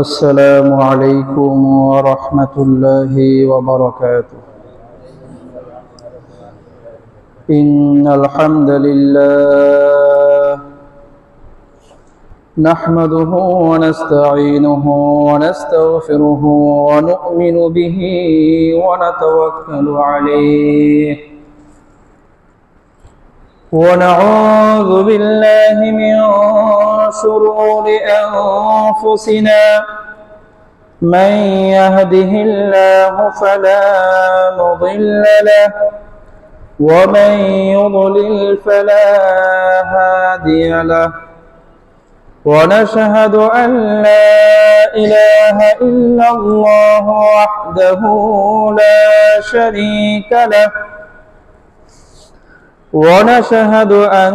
السلام عليكم ورحمة الله وبركاته. إن الحمد لله نحمده ونستعينه ونستغفره ونؤمن به ونتوكل عليه ونعوذ بالله من شرور أنفسنا من يهده الله فلا مضل له ومن يضلل فلا هادي له ونشهد أن لا إله إلا الله وحده لا شريك له ونشهد أن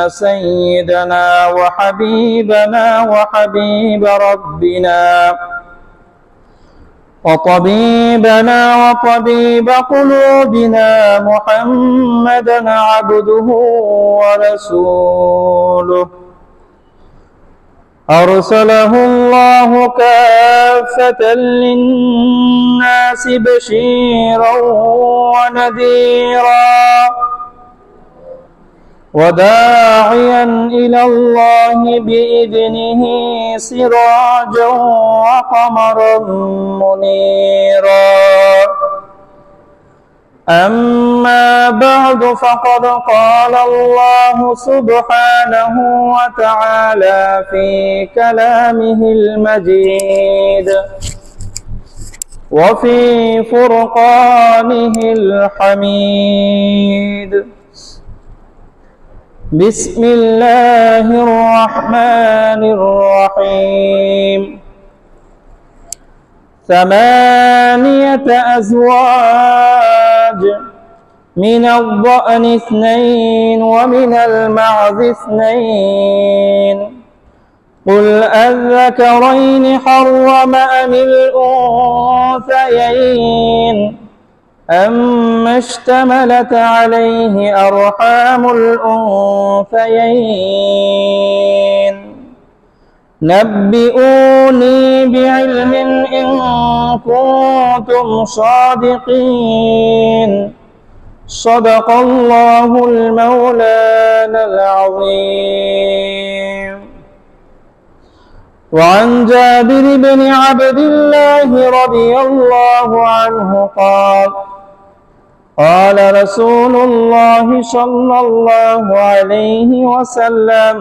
سيدنا وحبيبنا وحبيب ربنا وطبيبنا وطبيب قلوبنا محمدا عبده ورسوله أرسله الله كافة للناس بشيرا ونذيرا وداعيا إلى الله بإذنه سراجا وقمرا منيرا أما بعد فقد قال الله سبحانه وتعالى في كلامه المجيد وفي فرقانه الحميد بسم الله الرحمن الرحيم 8 أزواج من الضأن 2 ومن المعز 2 قل أذكرين حرم أم الأنثيين أما اشتملت عليه أرحام الأنثيين نبئوني بعلم إن كنتم صادقين صدق الله المولانا العظيم. وعن جابر بن عبد الله رضي الله عنه قال قال رسول الله صلى الله عليه وسلم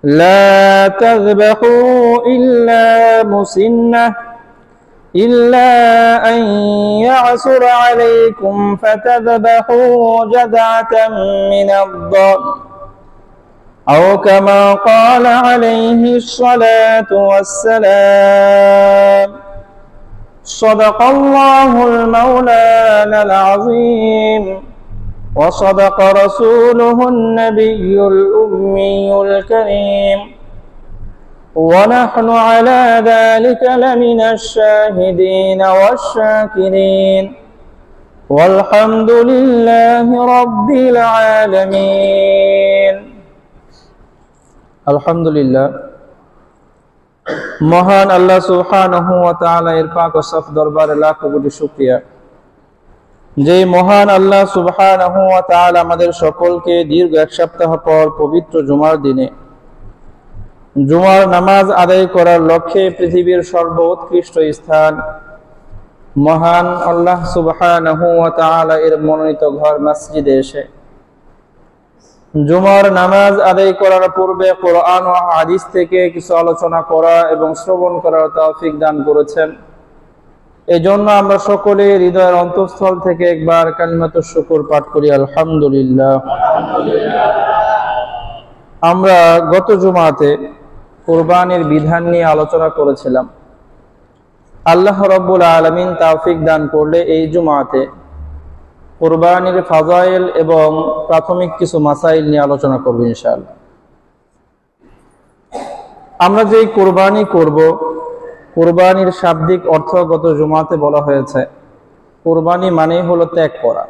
لا تذبحوا إلا مسنة إلا أن يعسر عليكم فتذبحوا جذعة من الضأن أو كما قال عليه الصلاة والسلام صدق الله المولانا العظيم وصدق رسوله النبي الأمي الكريم ونحن على ذلك لمن الشاهدين والشاكرين والحمد لله رب العالمين. আলহামদুলিল্লাহ, মহান আল্লাহ সুবহানাহু ওয়া তাআলা এর পাক ও সাফ দরবারে লাখ কোটি শুকরিয়া যে মহান আল্লাহ সুবহানাহু ওয়া তাআলা আমাদের সকলকে দীর্ঘ এক সপ্তাহ পর পবিত্র জুমার দিনে জুমার নামাজ আদায় করার লক্ষ্যে পৃথিবীর সর্বোৎকৃষ্ট স্থান মহান আল্লাহ সুবহানাহু ওয়া তাআলা এর মনোনীত ঘর মসজিদে এসে জুমার নামাজ আদায় করার পূর্বে কোরআন ও হাদিস থেকে কিছু আলোচনা করা এবং শ্রবণ করার তৌফিক দান করেছেন। এজন্য আমরা সকলে হৃদয়ের অন্তঃস্থল থেকে একবার কালিমাতুশ শুকর পাঠ করি আলহামদুলিল্লাহ। আমরা গত জুমাতে কুরবানির বিধান নিয়ে আলোচনা করেছিলাম। আল্লাহ রাব্বুল আলামিন তৌফিক দান করলে এই জুমাতে কুরবানির ফাজাইল এবং প্রাথমিক কিছু মাসাইল নিয়ে আলোচনা করব ইনশাআল্লাহ। আমরা যে কুরবানি করব, কুরবানির শাব্দিক অর্থ গত জুমাতে বলা হয়েছে কুরবানি মানেই হলো ত্যাগ করা।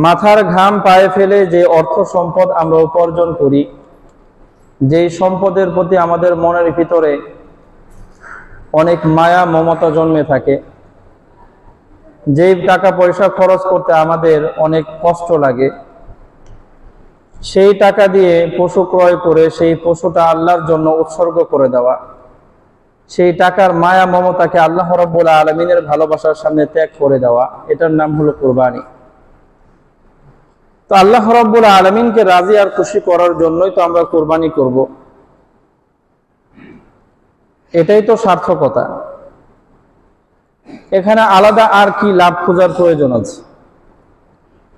মাথার ঘাম পায়ে ফেলে যে অর্থ সম্পদ আমরা উপার্জন করি, যেই সম্পদের প্রতি আমাদের মনের ভিতরে অনেক মায়া মমতা জন্মে থাকে, যেই টাকা পয়সা খরচ করতে আমাদের অনেক কষ্ট লাগে, সেই টাকা দিয়ে পশু ক্রয় করে সেই পশুটা আল্লাহর জন্য উৎসর্গ করে দেওয়া, সেই টাকার মায়া মমতাকে আল্লাহ রাব্বুল আলামিনের ভালোবাসার সামনে ত্যাগ করে দেওয়া, এটার নাম হলো কুরবানি। তো আল্লাহ রাব্বুল আলামিনকে রাজি আর খুশি করার জন্যই তো আমরা কুরবানি করব, এটাই তো সার্থকতা। এখানে আলাদা আর কি লাভ খোঁজার প্রয়োজন আছে?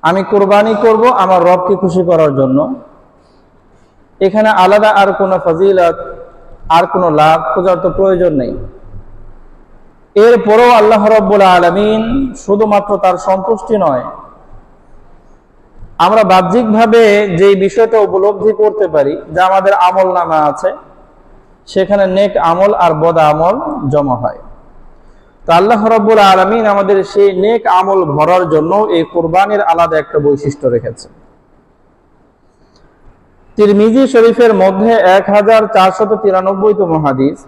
আমি কুরবানি করব আমার রবকে খুশি করার জন্য, এখানে আলাদা আর কোনো ফজিলত আর কোনো লাভ খোঁজার তো প্রয়োজন নেই। এরপরও আল্লাহ রাব্বুল আলামিন শুধুমাত্র তার সন্তুষ্টি নয়, আমরা বাহ্যিকভাবে যে বিষয়টা উপলব্ধি করতে পারি যে আমাদের আমল নামা আছে, সেখানে নেক আমল আর বদ আমল জমা হয়। তো আল্লাহ রাব্বুল আলামিন আমাদের সেই নেক আমল ভরার জন্য এই কুরবানির আলাদা একটা বৈশিষ্ট্য রেখেছে। তিরমিজি শরীফের মধ্যে 1493তম হাদিস,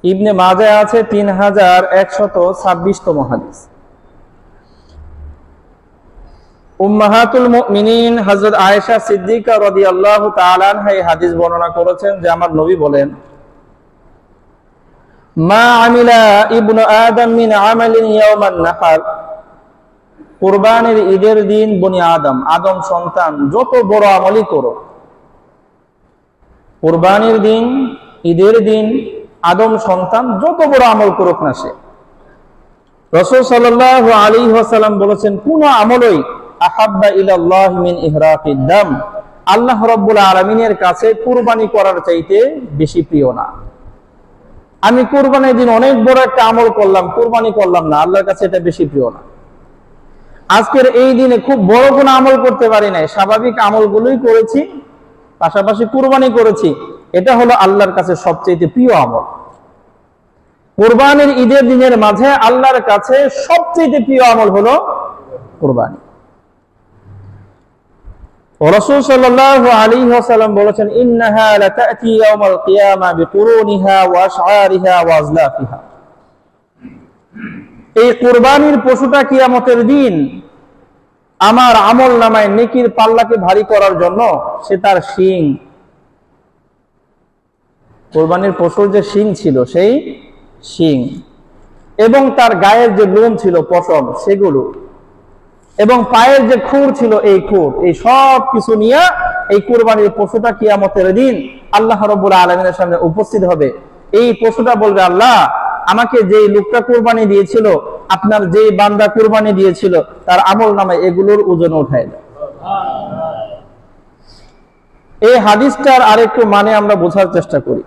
ইবনে মাজাহ আছে 3126তম হাদিস। উম্মাহাতুল মুমিনিন হযরত আয়েশা সিদ্দিকা রাদিয়াল্লাহু তাআলা আনহা এই হাদিস বর্ণনা করেছেন যে আমার নবী বলেন, মা আমিলা ইবনু আদম মিন আমালিন ইয়াওমান নাহর, কুরবানির ঈদের দিন বনি আদম, আদম সন্তান যত বড় আমলই করো, কুরবানির দিন ঈদের দিন আদম সন্তান যত বড় আমল করুক না সে, রাসূল সাল্লাল্লাহু আলাইহি ওয়াসাল্লাম বলেছেন কোন আমলই আহাব্বা ইলাল্লাহি মিন ইহরাকিদ দাম, আল্লাহ রাব্বুল আলামিনের কাছে কুরবানি করার চাইতে বেশি প্রিয় না। আমি কুরবানির দিন অনেক বড় একটা আমল করলাম, কুরবানি করলাম না, আল্লাহর কাছে এটা বেশি প্রিয় না। আজকের এই দিনে খুব বড় কোনো আমল করতে পারি নাই, স্বাভাবিক আমলগুলোই করেছি, পাশাপাশি কুরবানি করেছি, এটা হলো আল্লাহর কাছে সবচেয়ে প্রিয় আমল। কুরবানির ঈদের দিনের মাঝে আল্লাহর কাছে সবচেয়ে প্রিয় আমল হলো কুরবানি। রাসূল সাল্লাল্লাহু আলাইহি ওয়াসাল্লাম বলেছেন, ইন্নাহা লাতাতি ইয়াওমাল কিয়ামা বিকুরুনিহা ওয়া আশআরিহা ওয়া আজলাফিহা, এই কুরবানির পশুটা কিয়ামতের দিন আমার আমল নামায় নেকির পাল্লাকে ভারী করার জন্য সে তার শিং, কুরবানির পশুর যে শিং ছিল সেই শিং, এবং তার গায়ের যে লোম ছিল পশম সেগুলো, এবং পায়ের যে খুর ছিল এই খুর, এই সব কিছু নিয়ে এই কুরবানির পশুটা কিয়ামতের দিন আল্লাহ রাব্বুল আলামিনের সামনে উপস্থিত হবে। এই পশুটা বলবে, আল্লাহ আমাকে যেই লোকটা কুরবানি দিয়েছিল, আপনার যেই বান্দা কুরবানি দিয়েছিল, তার আমল নামায় এগুলোর ওজন উঠায় দেয়। এই হাদিসটার আরেকটু মানে আমরা বোঝার চেষ্টা করি।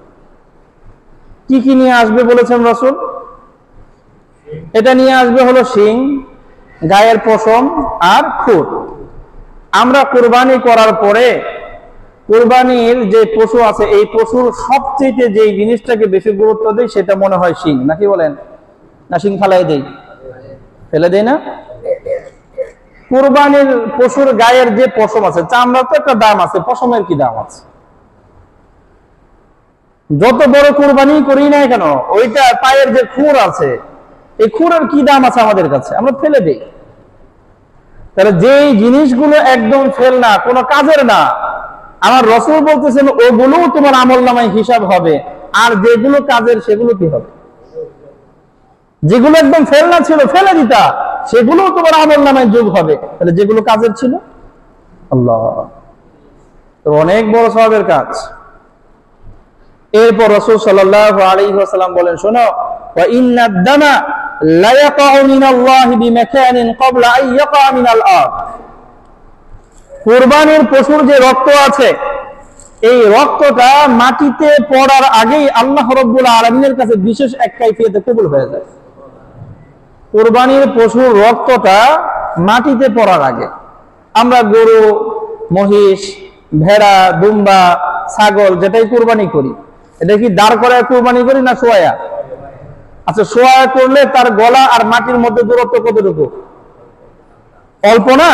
কি কি নিয়ে আসবে বলেছেন রাসূল? এটা নিয়ে আসবে হলো শিং, গায়ের পশম আর খুর। আমরা কুরবানি করার পরে কুরবানির যে পশু আছে, এই পশুর সবচেয়ে যে জিনিসটাকে বেশি গুরুত্ব দেয় সেটা মনে হয় শিং, নাকি বলেন? না শিং ফালাই দেই? ফেলে দেই না? কুরবানির পশুর গায়ের যে পশম আছে, চামড়ার তো একটা দাম আছে, পশমের কি দাম আছে? যত বড় কুরবানি করি না কেন, ওইটা পায়ের যে খুর আছে, এই খুরের কি দাম আছে আমাদের কাছে? আমরা ফেলে দেই। তাহলে যেই জিনিসগুলো একদম ফেল না, কোনো কাজের না, আমার রাসূল বলতেছেন ওগুলো তোমার আমল নামায় হিসাব হবে, আর যেগুলো কাজের সেগুলো কি হবে? যেগুলো একদম ফেল না ছিল, ফেলে দিতা, সেগুলো তোমার আমল নামায় যোগ হবে। তাহলে যেগুলো কাজের ছিল, আল্লাহ, তো অনেক বড় সওয়াবের কাজ। এরপর রাসূল সাল্লাল্লাহু আলাইহি ওয়াসাল্লাম বলেন, শোনো, ওয়া ইন্নাদ দামা লা ইয়াকাউ মিনাল্লাহি বিমাকানিন ক্বাবলা আন ইয়াকা মিনাল আরদ, কুরবানির পশুর যে রক্ত আছে, এই রক্তটা মাটিতে পড়ার আগেই আল্লাহ রাব্বুল আলামিনের কাছে বিশেষ এক কাইফিয়তে কবুল হয়ে যায়। কুরবানির পশুর রক্তটা মাটিতে পড়ার আগে, আমরা গরু, মহিষ, ভেড়া, দুম্বা, ছাগল যেটাই কুরবানি করি, এটা কি দাঁড় করায় কুরবানি করি না শোয়া? আচ্ছা, শোয়া করলে তার গলা আর মাটির মধ্যে দূরত্ব কতটুকু? অল্প না?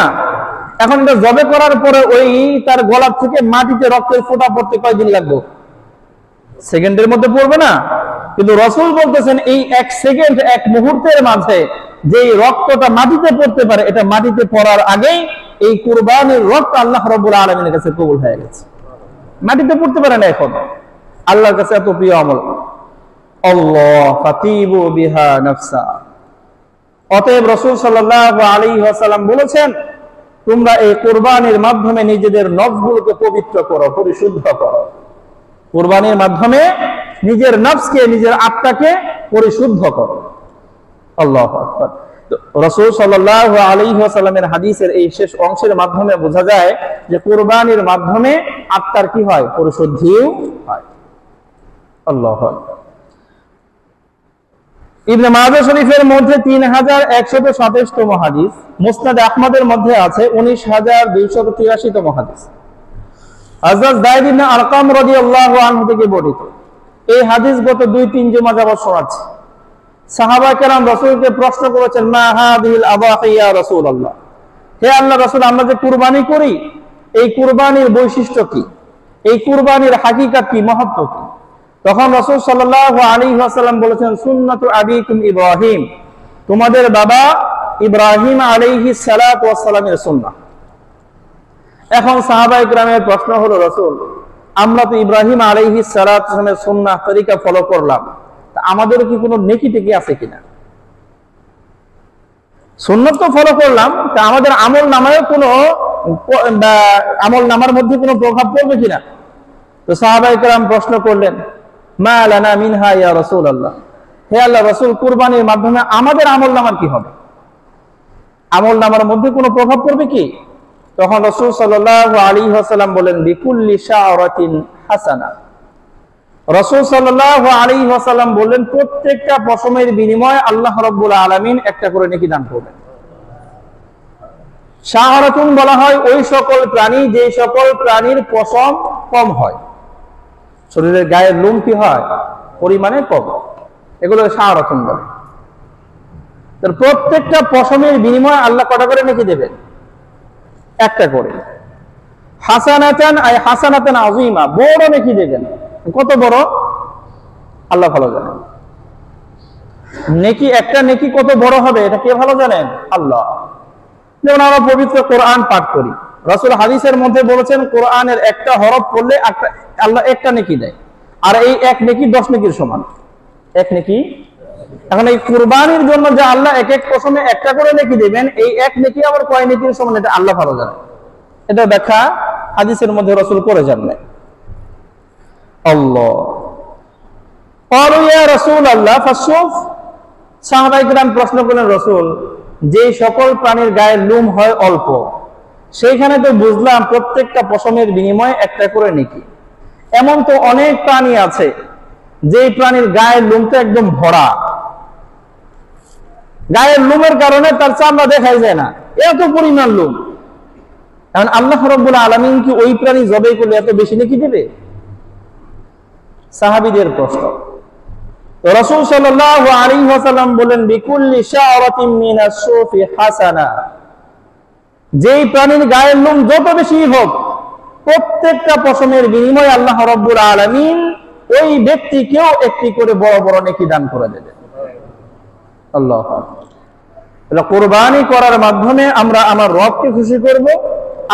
এখন এটা জবে করার পরে ওই তার গলার থেকে মাটিতে রক্তের ফোঁটা পড়তে কয়দিন লাগবে? সেকেন্ডের মধ্যে পড়বে না? কিন্তু রাসূল বলতেছেন এই এক সেকেন্ড, এক মুহূর্তের মাঝে যে রক্তটা মাটিতে পড়তে পারে, এটা মাটিতে পড়ার আগেই এই কুরবানির রক্ত আল্লাহ রাব্বুল আলামিনের কাছে কবুল হয়ে গেছে। মাটিতে পড়তে পারে না এখন, আল্লাহর কাছে এত প্রিয় আমল। আল্লাহ ফাতিবু বিহা নাফসা। অতএব রাসূল সাল্লাল্লাহু আলাইহি ওয়াসাল্লাম বলেছেন, তোমরা এই কুরবানির মাধ্যমে নিজেদের নফসগুলোকে পবিত্র করো, পরিশুদ্ধ করো। কুরবানির মাধ্যমে নিজের নফসকে, নিজের আত্মাকে পরিশুদ্ধ করো। আল্লাহু আকবার। রাসূল সাল্লাল্লাহু আলাইহি ওয়াসাল্লামের হাদিসের এই শেষ অংশের মাধ্যমে বোঝা যায় যে কুরবানির মাধ্যমে আত্মার কি হয়? পরিশুদ্ধি হয়। আল্লাহু আকবার। ইবনে মাজাহ শরীফের মধ্যে 3127 তম হাদিস, মুসনাদ আহমদের মধ্যে আছে 19283 তম হাদিস। হযরত যায়েদ ইবনে আরকাম রাদিয়াল্লাহু আনহু থেকে বর্ণিত। এই হাদিস গত 2-3 জুমা যাবত শোনাচ্ছি। সাহাবা কেরাম রাসূলকে প্রশ্ন করেছেন, মা হাদিহিল আযাহি ইয়া রাসূলুল্লাহ, হে আল্লাহর রাসূল, আমরা যে কুরবানি করি এই কুরবানির বৈশিষ্ট্য কি, এই কুরবানির হাকিকত কি, মাহাত্ম্য কি? তখন রাসূল সাল্লাল্লাহু আলাইহি ওয়াসাল্লাম বলেছেন, সুন্নাতু আবিকুম ইব্রাহিম, তোমাদের বাবা ইব্রাহিম আলাইহিস সালাতু ওয়াস সালামের সুন্নাহ। এখন সাহাবায়ে কেরামের প্রশ্ন হলো, রাসূল, আমরা তো ইব্রাহিম আলাইহিস সালাতু ওয়াস সালামের সুন্নাহ তরিকা ফলো করলাম, আমাদেরও কি কোনো নেকি টেকি আছে কিনা? সুন্নাত তো ফলো করলাম, তা আমাদের আমল নামায়ও কোনো আমল নামার মধ্যে কোনো প্রভাব পড়বে কিনা? তো সাহাবায়ে কেরাম প্রশ্ন করলেন, মা লানা মিনহা ইয়া রাসূলুল্লাহ, হে আল্লাহর রাসূল, কুরবানির মাধ্যমে আমাদের আমল নামার কি হবে? আমল নামার মধ্যে কোনো প্রভাব পড়বে কি? তখন রাসূল সাল্লাল্লাহু আলাইহি ওয়াসাল্লাম বলেন, বিকুল্লি শাআরাতিন হাসানা। রাসূল সাল্লাল্লাহু আলাইহি ওয়াসাল্লাম বললেন, প্রত্যেকটা পশমের বিনিময়ে আল্লাহ রাব্বুল আলামিন একটা করে নেকি দান করবেন। শাআরাতুন বলা হয় ওই সকল প্রাণী যে সকল প্রাণীর পশম কম হয়, শরীরের গায়ের লোম কি হয়? পরিমাণে কম, এগুলো শাআরাতুন বলে। তার প্রত্যেকটা পশমের বিনিময়ে আল্লাহ কটা করে নেকি দেবেন? একটা করে। হাসানাতান আই হাসানাতান আযীমা, বড় নেকি দেবেন। কত বড় আল্লাহ ভালো জানেন। নেকি, একটা নেকি কত বড় হবে এটা কে ভালো জানেন? আল্লাহ। যেমন আমরা পবিত্র কোরআন পাঠ করি, রাসূল হাদিসের মধ্যে বলেছেন, কোরআনের একটা হরফ পড়লে আল্লাহ একটা নেকি দেয়, আর এই এক নেকি 10 নেকির সমান। এক নেকি। এখন এই কুরবানির জন্য যে আল্লাহ এক এক পশমে একটা করে নেকি দেবেন, এই এক নেকি আবার কয় নেকির সমান এটা আল্লাহ ভালো জানেন। এটা ব্যাখ্যা হাদিসের মধ্যে রাসূল করে যান নাই। আল্লাহ। ক্বালু ইয়া রাসূলুল্লাহ ফাসুফ, সাহাবায়ে কেরাম প্রশ্ন করলেন, রাসূল, যে সকল প্রাণীর গায়ের লোম হয় অল্প, সেইখানে তো বুঝলাম প্রত্যেকটা পশমের বিনিময়ে একটা করে নেকি। এমন তো অনেক প্রাণী আছে যে প্রাণীর গায়ের লোমটা একদম ভরা, গায়ের লোমের কারণে তার চামড়া দেখাই যায় না, এত পরিমাণ লোম। কারণ আল্লাহ রাব্বুল আলামিন কি ওই প্রাণী জবাই করলে এত বেশি নেকি দেবে? সাহাবীদের প্রশ্ন। রাসূল সাল্লাল্লাহু আলাইহি ওয়াসাল্লাম বলেন, বিকুল্লি শাআরাতিন মিনাস সুফি হাসানা, যেই প্রাণীর গায়ের লোম যত বেশি হোক, প্রত্যেকটা পশমের বিনিময়ে আল্লাহ রাব্বুল আলামিন ওই ব্যক্তিকেও একটি করে বড় বড় নেকি দান করে দেবেন। আল্লাহু আকবার। কুরবানি করার মাধ্যমে আমরা আমার রবকে খুশি করব,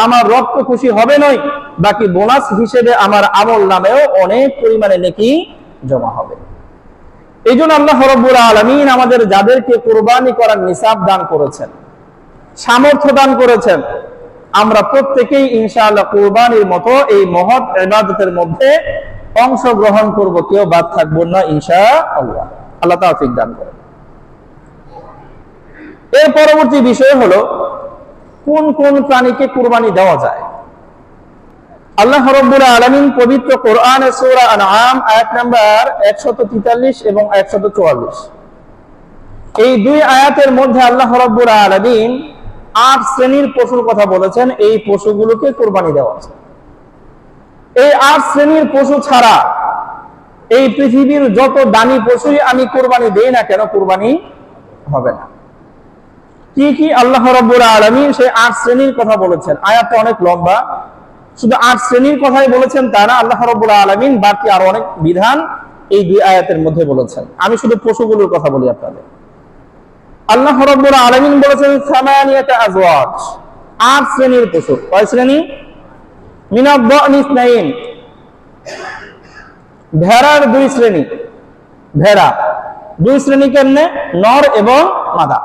আমার রব তো খুশি হবে নয়, বাকি বোনাস হিসেবে আমার আমল নামেও অনেক পরিমাণে নেকি জমা হবে। এই জন্য আল্লাহ রাব্বুল আলামিন আমাদের যাদেরকে কুরবানি করার নিসাব দান করেছেন, সামর্থ্য দান করেছেন, আমরা প্রত্যেকেই ইনশাআল্লাহ কুরবানির মতো এই মহৎ ইবাদতের মধ্যে অংশগ্রহণ করব, কেউ বাদ থাকবো না ইনশাআল্লাহ। আল্লাহ তাওফিক দান করেন। এর পরবর্তী বিষয় হলো কোন কোন প্রাণীকে কুরবানি দেওয়া যায়। আল্লাহ রাব্বুল আলামিন পবিত্র কোরআনের সূরা আনআম আয়াত নাম্বার 143 এবং 144, এই দুই আয়াতের মধ্যে আল্লাহ রাব্বুল আলামিন 8 শ্রেণীর পশুর কথা বলেছেন, এই পশুগুলোকে কুরবানি দেওয়া আছে। এই 8 শ্রেণীর পশু ছাড়া এই পৃথিবীর যত দামি পশুই আমি কুরবানি দেই না কেন, কুরবানি হবে না। কি কি আল্লাহ রাব্বুল আলামিন সেই 8 শ্রেণীর কথা বলেছেন। আয়াতটা অনেক লম্বা, শুধু 8 শ্রেণীর কথাই বলেছেন তা না, আল্লাহ রাব্বুল আলামিন বাকি আরো অনেক বিধান এই 2 আয়াতের মধ্যে বলেছেন। আমি শুধু পশুগুলোর কথা বলি আপনাদের। আল্লাহ রাব্বুল আলামিন বলেছেন সামানিয়াতা আজওয়াজ, 8 শ্রেণীর পশু। কয় শ্রেণী? মিনাদ দানি ইসনাইন, ভেড়ার 2 শ্রেণী। ভেড়া 2 শ্রেণী কেমনে? নর এবং মাদা।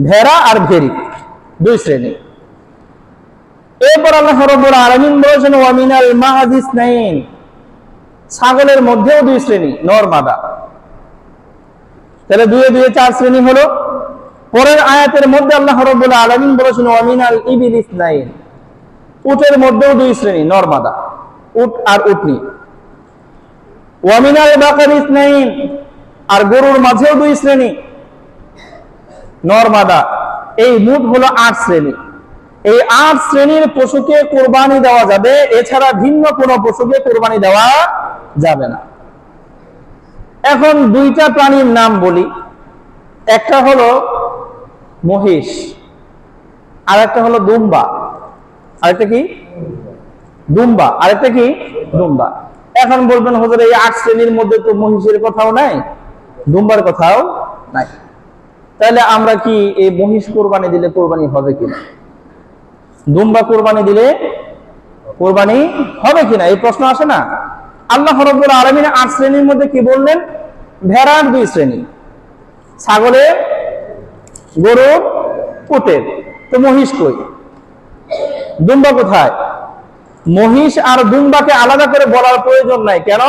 ভেড়া আর ভেড়ি 2 শ্রেণী। এরপর আল্লাহ রাব্বুল আলামিন বলেছেন ওয়া মিনাল মা'জ ইসনাইন, ছাগলের মধ্যেও 2 শ্রেণী, নর মাদা। তাহলে 2 এ 2 4 শ্রেণী হলো। পরের আয়াতের মধ্যে আল্লাহ রাব্বুল আলামিন বলেছেন ওয়া মিনাল ইবিল ইসনাইন, উটের মধ্যেও 2 শ্রেণী, নর মাদা, উট আর উটনি। ওয়া মিনাল বাকার ইসনাইন, আর গরুর মাঝেও 2 শ্রেণী, নর মাদা। এই মোট হলো 8 শ্রেণী। এই 8 শ্রেণীর পশুকে কুরবানি দেওয়া যাবে, এছাড়া ভিন্ন কোনো পশুকে কুরবানি দেওয়া যাবে না। এখন 2টা প্রাণীর নাম বলি। একটা হলো মহিষ, আর একটা হলো দুম্বা। আরেকটা কি? দুম্বা। আরেকটা কি? দুম্বা। এখন বলবেন হুজুর এই 8 শ্রেণীর মধ্যে তো মহিষের কথাও নাই, দুম্বার কথাও নাই, তাহলে আমরা কি এই মহিষ কোরবানি দিলে কোরবানি হবে কিনা, দুম্বা কোরবানি দিলে কোরবানি হবে কিনা, এই প্রশ্ন আসে না? আল্লাহ রাব্বুল আলামিন 8 শ্রেণীর মধ্যে কি বললেন? ভেড়ার 2 শ্রেণী, ছাগলের, গরুর, উটের। তো মহিষ কই? দুম্বা কোথায়? মহিষ আর দুম্বাকে আলাদা করে বলার প্রয়োজন নাই। কেন?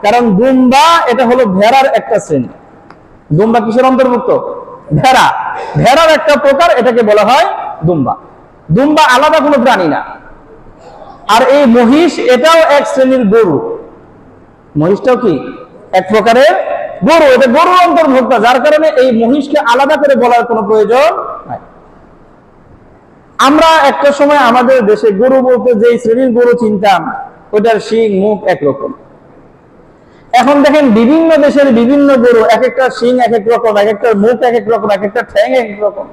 কারণ দুম্বা এটা হলো ভেড়ার একটা শ্রেণী। দুম্বা কিসের অন্তর্ভুক্ত? ভেড়া। ভেড়ার একটা প্রকার, এটাকে বলা হয় দুম্বা। দুম্বা আলাদা কোনো প্রাণী না। আর এই মহিষ এটাও এক শ্রেণীর গরু। মহিষটাও কি এক প্রকারের গরু, এটা গরুর অন্তর্ভুক্ত, যার কারণে এই মহিষকে আলাদা করে বলার কোনো প্রয়োজন নাই। আমরা একটা সময় আমাদের দেশে গরু বলতে যে শ্রেণীর গরু চিনতাম, ওটার শিং মুখ একরকম। এখন দেখেন বিভিন্ন দেশের বিভিন্ন গরু, এক একটা শিং এক এক রকম, এক একটা মুখ এক এক রকম, এক একটা ঠ্যাং এক এক রকম,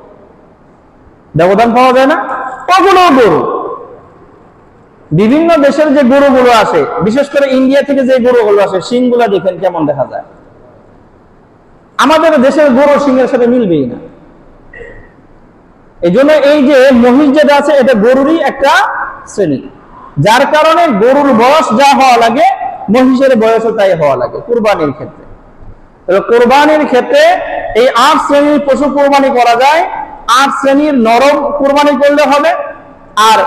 ব্যবধান পাওয়া যায় না? ওগুলো গরু। বিভিন্ন দেশের যে গরুগুলো আসে, বিশেষ করে ইন্ডিয়া থেকে যে গরুগুলো আসে, শিংগুলা দেখেন কেমন দেখা যায়। আমাদের দেশের গরু শিংয়ের সাথে মিলবেই না। এই জন্য এই যে মহিষ যেটা আছে, এটা গরুরই একটা শ্রেণী, যার কারণে গরুর বয়স যা হওয়া লাগে মহিষের বয়সও তাই হওয়া লাগে কুরবানির ক্ষেত্রে। কুরবানির ক্ষেত্রে এই 8 শ্রেণীর পশু কুরবানি করা যায়। 8 শ্রেণীর নরম কুরবানি করলে হবে, আর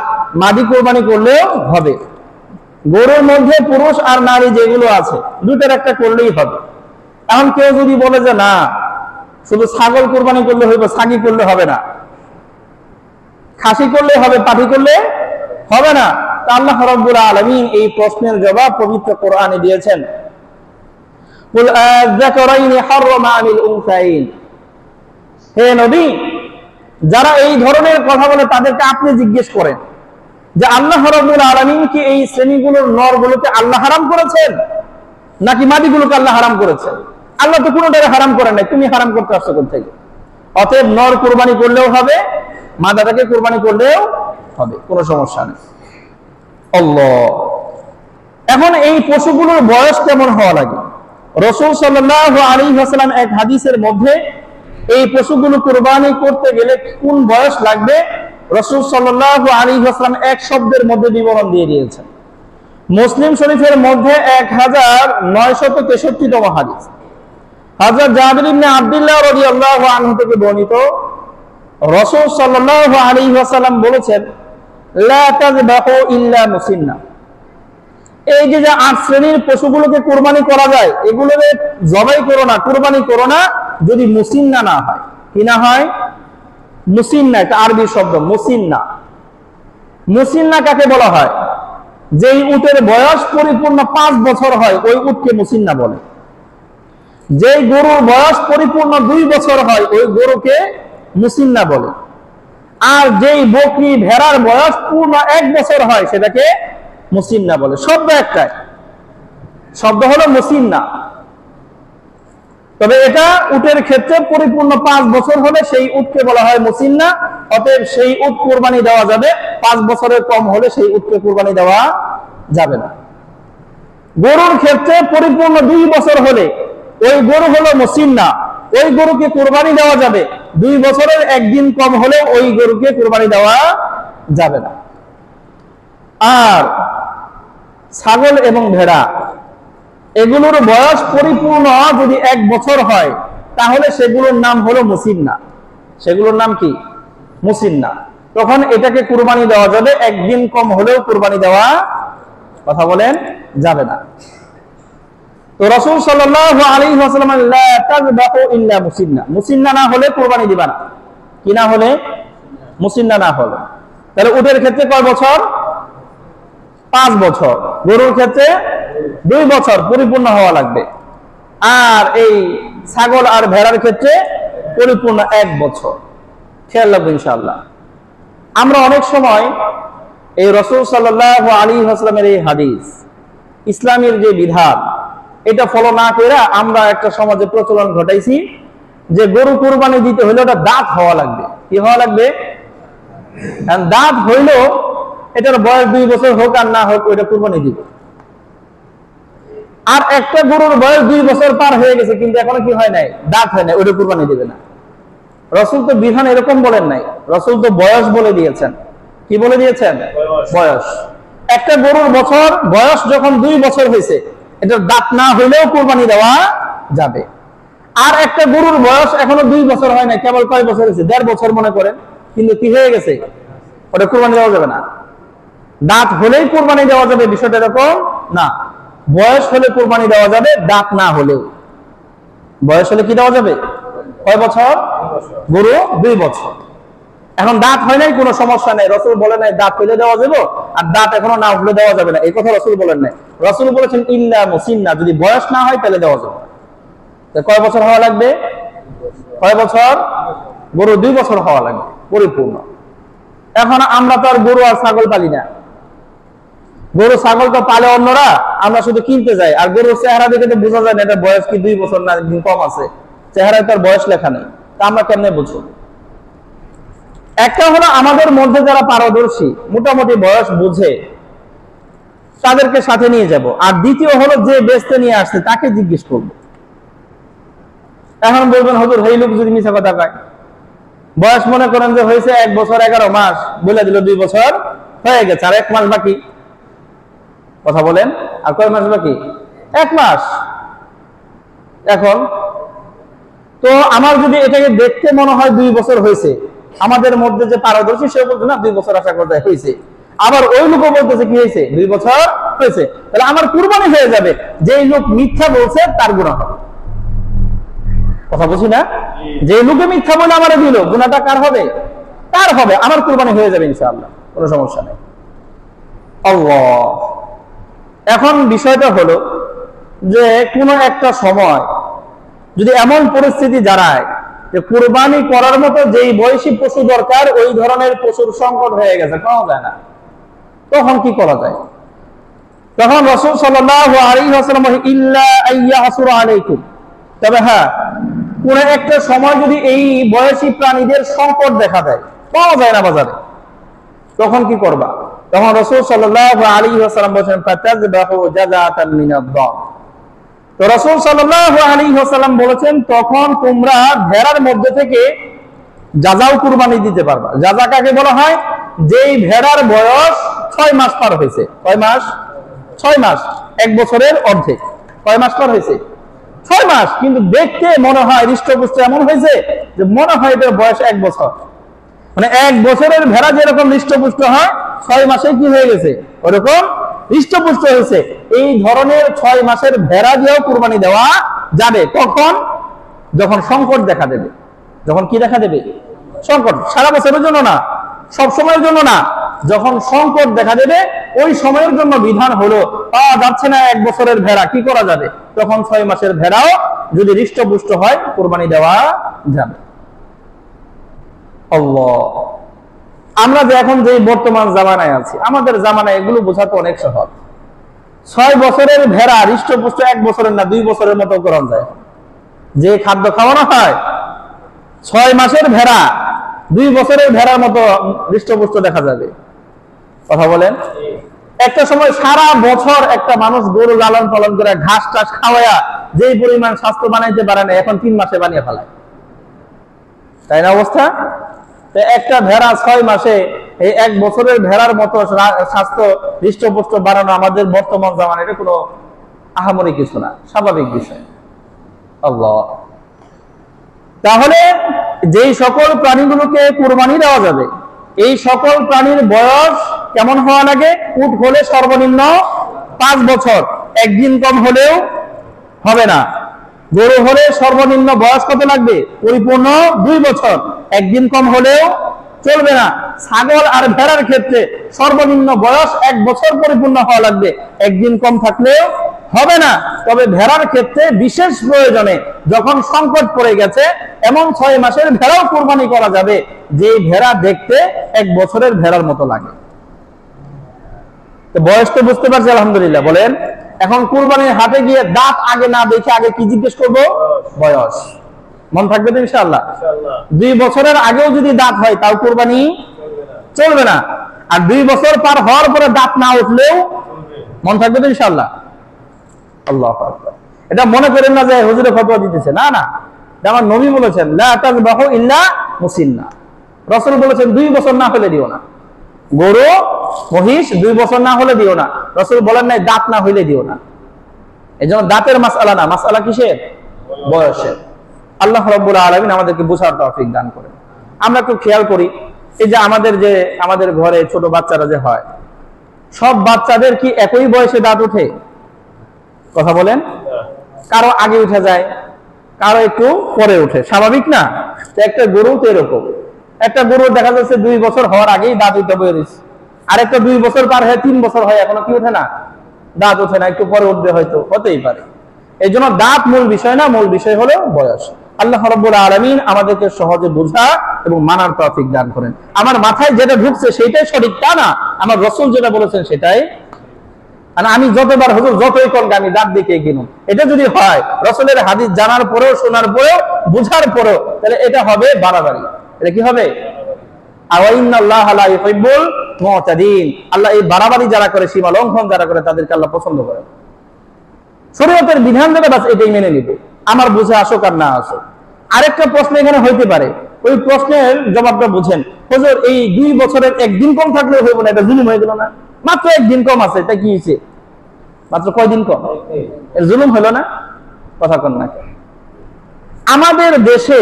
মাদি কুরবানি করলেও হবে। গরুর মধ্যে পুরুষ আর নারী যেগুলো আছে, দুটোর একটা করলেই হবে। এখন কেউ যদি বলে যে না, শুধু ছাগল কুরবানি করলে হইবে, ছাগি করলে হবে না, খাসি করলে হবে, পাঠি করলে হবে না, তা আল্লাহ রাব্বুল আলামিন এই প্রশ্নের জবাব পবিত্র কোরআনে দিয়েছেন। কুল আযাকারাইনি হারামা আমিল উনসাইন, হে নবী, যারা এই ধরনের কথা বলে তাদেরকে আপনি জিজ্ঞেস করেন যে আল্লাহ রাব্বুল আলামিন কি এই শ্রেণীগুলোর নরগুলোকে আল্লাহ হারাম করেছেন নাকি মাদিগুলোকে আল্লাহ হারাম করেছেন? আল্লাহ তো কোনোটাকে হারাম করেন নাই, তুমি হারাম করতে আসছো কোথা থেকে? অতএব নর কুরবানি করলেও হবে, মাদাটাকে কুরবানি করলেও হবে, কোনো সমস্যা নেই। আল্লাহ। এখন এই পশুগুলোর বয়স কেমন হওয়া লাগে? রাসূল সাল্লাল্লাহু আলাইহি ওয়াসাল্লাম এক হাদিসের মধ্যে এই পশুগুলো কুরবানি করতে গেলে কোন বয়স লাগবে রাসূল সাল্লাল্লাহু আলাইহি ওয়াসাল্লাম এক শব্দের মধ্যে বিবরণ দিয়ে দিয়েছেন। মুসলিম শরীফের মধ্যে 1963তম হাদিস, হযরত জাবির ইবনে আব্দুল্লাহ রাদিয়াল্লাহু আনহু থেকে বর্ণিত, রাসূল সাল্লাল্লাহু আলাইহি ওয়াসাল্লাম বলেছেন, লা তাযবাহু ইল্লা মুসিন্না। এই যে 8 শ্রেণীর পশুগুলোকে কুরবানি করা যায়, এগুলোকে জবাই করো না, কুরবানি করো না যদি মুসিন্না না হয়। কি না হয়? মুসিন্না, একটা আরবি শব্দ মুসিন্না। মুসিন্না কাকে বলা হয়? যেই উটের বয়স পরিপূর্ণ 5 বছর হয়, ওই উটকে মুসিন্না বলে। যেই গরুর বয়স পরিপূর্ণ 2 বছর হয়, ওই গরুকে মুসিন্না বলে। আর যেই বকরি ভেড়ার বয়স পূর্ণ 1 বছর হয়, সেটাকে মুসিন্না বলে। শব্দ একটাই, শব্দ হলো মুসিন্না। তো তবে এটা উটের ক্ষেত্রে পরিপূর্ণ 5 বছর হলে সেই উটকে বলা হয় মুসিন্না। অতএব সেই উট কুরবানি দেওয়া যাবে, 5 বছরের কম হলে সেই উটকে কুরবানি দেওয়া যাবে না। গরুর ক্ষেত্রে পরিপূর্ণ 2 বছর হলে ওই গরু হলো মুসিন্না, ওই গরুকে কুরবানি দেওয়া যাবে। 2 বছরের একদিন কম হলে ওই গরুকে কুরবানি দেওয়া যাবে না। আর ছাগল এবং ভেড়া এগুলোর বয়স পরিপূর্ণ যদি 1 বছর হয় তাহলে সেগুলোর নাম হলো মুসিন্না। সেগুলোর নাম কি? মুসিন্না। তখন এটাকে কুরবানি দেওয়া যাবে, একদিন কম হলেও কুরবানি দেওয়া, কথা বলেন, যাবে না। তো রাসূল সাল্লাল্লাহু আলাইহি ওয়াসাল্লাম লা তাযবাহু ইল্লা মুসিন্না, মুসিন্না না হলে কুরবানি দিবা না। কি না হলে? মুসিন্না না হলে। তাহলে উটের ক্ষেত্রে কয় বছর? 5 বছর। গরুর ক্ষেত্রে 2 বছর পরিপূর্ণ হওয়া লাগবে। আর এই ছাগল আর ভেড়ার ক্ষেত্রে পরিপূর্ণ 1 বছর। খেয়াল রাখবো ইনশাআল্লাহ। আমরা অনেক সময় এই রাসূল সাল্লাল্লাহু আলাইহি ওয়াসাল্লামের এই হাদিস, ইসলামের যে বিধান, এটা ফলো না করে আমরা একটা সমাজে প্রচলন ঘটাইছি যে গরু কুরবানি দিতে হলে ওটা দাঁত হওয়া লাগবে। কি হওয়া লাগবে? দাঁত হইলো এটার বয়স 2 বছর হোক আর না হোক ওইটা কুরবানি দিব। আর একটা গরুর বয়স 2 বছর পার হয়ে গেছে কিন্তু এখনো কি হয় নাই? দাঁত হয় নাই, ওইটা কুরবানি দিবে না। রাসূল তো বিধান এরকম বলেন নাই, রাসূল তো বয়স বলে দিয়েছেন। কি বলে দিয়েছেন? বয়স। একটা গরুর বয়স যখন 2 বছর হয়েছে, এটার দাঁত না হইলেও কুরবানি দেওয়া যাবে। আর একটা গরুর বয়স এখনো 2 বছর হয় না, কেবল কয় বছর হয়েছে? 1.5 বছর মনে করেন, কিন্তু কি হয়ে গেছে? ওটা কুরবানি দেওয়া যাবে না। দাঁত হলেই কুরবানি দেওয়া যাবে, বিষয়টা এরকম না। বয়স হলে কুরবানি দেওয়া যাবে, দাঁত না হলেও। বয়স হলে কি দেওয়া যাবে? কয় বছর? গরু 2 বছর। এখন দাঁত হয় নাই, কোনো সমস্যা নেই। রাসূল বলেন নাই দাঁত হলে দেওয়া যাবে আর দাঁত এখনো না হলে দেওয়া যাবে না, এই কথা রাসূল বলেন নাই। রাসূল বলেছেন ইল্লা মুসিন্না, যদি বয়স না হয় তাহলে দেওয়া যাবে। কয় বছর হওয়া লাগবে? কয় বছর? গরু 2 বছর হওয়া লাগবে পরিপূর্ণ। এখন আমরা তো আর গরু আর ছাগল পালি না। গরু ছাগল তো পালে অন্যরা, আমরা শুধু কিনতে যাই। আর গরুর চেহারা দেখে তো বোঝা যায় না এটা বয়স কি 2 বছর না একদিন কম আছে, চেহারায় তার বয়স লেখা নেই। তা আমরা কেমনে বুঝবো? একটা হলো আমাদের মধ্যে যারা পারদর্শী, মোটামুটি বয়স বুঝে, তাদেরকে সাথে নিয়ে যাব। আর দ্বিতীয় হলো যে বেচতে নিয়ে আসছে তাকে জিজ্ঞেস করব। এখন বলবেন হুজুর এই লোক যদি মিথ্যা কথা কয়, বয়স মনে করেন যে হয়েছে 1 বছর 11 মাস, বলে দিল 2 বছর হয়ে গেছে, আর 1 মাস বাকি। কথা বলেন, আর কয় মাস বাকি? 1 মাস। এখন তো আমার যদি এটাকে দেখতে মনে হয় 2 বছর হয়েছে, আমাদের মধ্যে যে পারদর্শী সে বলছে না 2 বছর আশা করতে হয়েছে, আবার ওই লোকও বলতেছে কি হয়েছে? 2 বছর হয়েছে। তাহলে আমার কুরবানি হয়ে যাবে। যে লোক মিথ্যা বলছে তার গুনাহ হবে। কথা বুঝি না? যে লোকে মিথ্যা বলে আমারে দিল, গুনাহটা কার হবে? তার হবে। আমার কুরবানি হয়ে যাবে ইনশাআল্লাহ, কোনো সমস্যা নেই। আল্লাহ। এখন বিষয়টা হলো যে কোনো একটা সময় যদি এমন পরিস্থিতি দাঁড়ায় যে কুরবানি করার মতো যেই বয়সী পশু দরকার ওই ধরনের পশুর সংকট হয়ে গেছে, পাওয়া যায় না, তখন কি করা যায়? তখন রাসূল সাল্লাল্লাহু আলাইহি ওয়াসাল্লাম ইল্লা আইয়াহসুরা আলাইকুম, তবে হ্যাঁ কোন একটা সময় যদি এই বয়সী প্রাণীদের সংকট দেখা দেয়, পাওয়া যায় না বাজারে, তখন কি করবা? তখন রাসূল সাল্লাল্লাহু আলাইহি ওয়াসাল্লাম বলেন ফাতাযবাহু জাযাতান মিনাদ-দাম। তো রাসূল সাল্লাল্লাহু আলাইহি ওয়াসাল্লাম বলেছেন তখন তোমরা ভেড়ার মধ্যে থেকে জাযাও কুরবানি দিতে পারবা। জাযা কাকে বলা হয়? যেই ভেড়ার বয়স 6 মাস পার হয়েছে। কয় মাস? 6 মাস। 1 বছরের অর্ধেক। কয় মাস পার হয়েছে? 6 মাস। কিন্তু দেখতে মনে হয় হৃষ্টপুষ্ট এমন হয়েছে যে মনে হয় এটার বয়স 1 বছর। মানে 1 বছরের ভেড়া যেরকম হৃষ্টপুষ্ট হয়, 6 মাসে কি হয়ে গেছে? ওরকম হৃষ্টপুষ্ট হয়েছে। এই ধরনের 6 মাসের ভেড়া দিয়েও কুরবানি দেওয়া যাবে। কখন? যখন সংকট দেখা দেবে। যখন কি দেখা দেবে? সংকট। সারা বছরের জন্য না, সব সময়ের জন্য না, যখন সংকট দেখা দেবে ওই সময়ের জন্য বিধান হলো পাওয়া যাচ্ছে না 1 বছরের ভেড়া, কি করা যাবে? তখন 6 মাসের ভেড়াও যদি হৃষ্টপুষ্ট হয় কুরবানি দেওয়া যাবে। আল্লাহ। আমরা যে এখন যে বর্তমান জামানায় আছি, আমাদের জামানায় এগুলো বোঝাতে অনেক সহজ। 6 বছরের ভেড়া হৃষ্টপুষ্ট 1 বছরের না 2 বছরের মতো করা যায়। যে খাদ্য খাওয়ানো হয় 6 মাসের ভেড়া 2 বছরের ভেড়ার মতো হৃষ্টপুষ্ট দেখা যাবে। কথা বলেন? একটা সময় সারা বছর একটা মানুষ গরু লালন পালন করে ঘাস টাস খাওয়ায়া যেই পরিমাণ স্বাস্থ্য বানাইতে পারে না, এখন 3 মাসে বানিয়ে ফেলায়, তাই না অবস্থা? তো একটা ভেড়া 6 মাসে এই 1 বছরের ভেড়ার মতো স্বাস্থ্য হৃষ্টপুষ্ট বানানো আমাদের বর্তমান জামানা এটা কোনো আহামরি কিছু না, স্বাভাবিক বিষয়। আল্লাহ, তাহলে যেই সকল প্রাণীগুলোকে কুরবানি দেওয়া যাবে এই সকল প্রাণীর বয়স কেমন হওয়া লাগে? উট হলে সর্বনিম্ন 5 বছর, একদিন কম হলেও হবে না। গরু হলে সর্বনিম্ন বয়স কত লাগবে? পরিপূর্ণ 2 বছর, একদিন কম হলেও চলবে না। ছাগল আর ভেড়ার ক্ষেত্রে সর্বনিম্ন বয়স 1 বছর পরিপূর্ণ হওয়া লাগবে, একদিন কম থাকলেও হবে না। তবে ভেড়ার ক্ষেত্রে বিশেষ প্রয়োজনে যখন সংকট পড়ে গেছে এমন 6 মাসের ভেড়াও কুরবানি করা যাবে, যে ভেড়া দেখতে 1 বছরের ভেড়ার মতো লাগে। বয়স তো বুঝতে পারছি আলহামদুলিল্লাহ, বলেন। এখন কুরবানির হাটে গিয়ে দাঁত আগে না দেখে আগে কি জিজ্ঞেস করবো? বয়স। মন থাকবে তো ইনশাআল্লাহ? 2 বছরের আগেও যদি দাঁত হয় তাও কুরবানি চলবে না, আর 2 বছর পার হওয়ার পরে দাঁত না উঠলেও মন থাকবে তো ইনশাআল্লাহ? আল্লাহু আকবার। এটা মনে করেন না যে হুজুরে ফতোয়া দিতেছে, না না, আমার নবী বলেছেন লা তাযবাহু ইল্লা মুসিন্না। রাসূল বলেছেন 2 বছর না হলে দিও না, গরু মহিষ 2 বছর না হলে দিও না। রাসূল বলেন নাই দাঁত না হইলে দিও না। এজন্য দাঁতের মাসআলা না, মাসআলা কিসের? বয়সের। আল্লাহ রাব্বুল আলামিন আমাদেরকে বুঝার তৌফিক দান করেন। আমরা একটু খেয়াল করি, এই যে আমাদের ঘরে ছোট বাচ্চারা যে হয়, সব বাচ্চাদের কি একই বয়সে দাঁত ওঠে? কথা বলেন। কারো আগে উঠে যায়, কারো একটু পরে উঠে, স্বাভাবিক না? একটা গরু তো এরকম, একটা গরু দেখা যাচ্ছে 2 বছর হওয়ার আগেই দাঁত উঠে বেরিয়েছে, আর একটা 2 বছর পার হয়ে 3 বছর হয় এখনো কি ওঠে না? দাঁত ওঠে না, একটু পরে উঠবে হয়তো, হতেই পারে। এই জন্য দাঁত মূল বিষয় না, মূল বিষয় হলো বয়স। আল্লাহ রাব্বুল আলামিন আমাদেরকে সহজে বোঝা এবং মানার তৌফিক দান করেন। আমার মাথায় যেটা ঢুকছে সেটাই সঠিক তা না, আমার রাসূল যেটা বলেছেন সেটাই। আর আমি যতবার হুজুর যতই কোন আমি দাঁত দেখে কিনুন, এটা যদি হয় রাসূলের হাদিস জানার পরেও, শোনার পরেও, বুঝার পরেও, তাহলে এটা হবে বাড়াবাড়ি। এটা কি হবে? আওয়াইন্নাল্লাহা লা ইউহিব্বুল মুতাদিন। আল্লাহ এই বাড়াবাড়ি যারা করে, সীমা লঙ্ঘন যারা করে, তাদেরকে আল্লাহ পছন্দ করে। শরীয়তের বিধান যেটা বাস এটাই মেনে নিব, আমার বুঝে আসুক আর না আসুক। আরেকটা প্রশ্ন এখানে হইতে পারে, ওই প্রশ্নের জবাবটা বুঝেন। হুজুর এই 2 বছরের একদিন কম থাকলে হইব না, এটা জুলুম হয়ে গেল না? মাত্র 1 দিন কম আছে, এটা কি হয়েছে? মাত্র কয়দিন কম, এর জুলুম হলো না? কথা কন না। আমাদের দেশে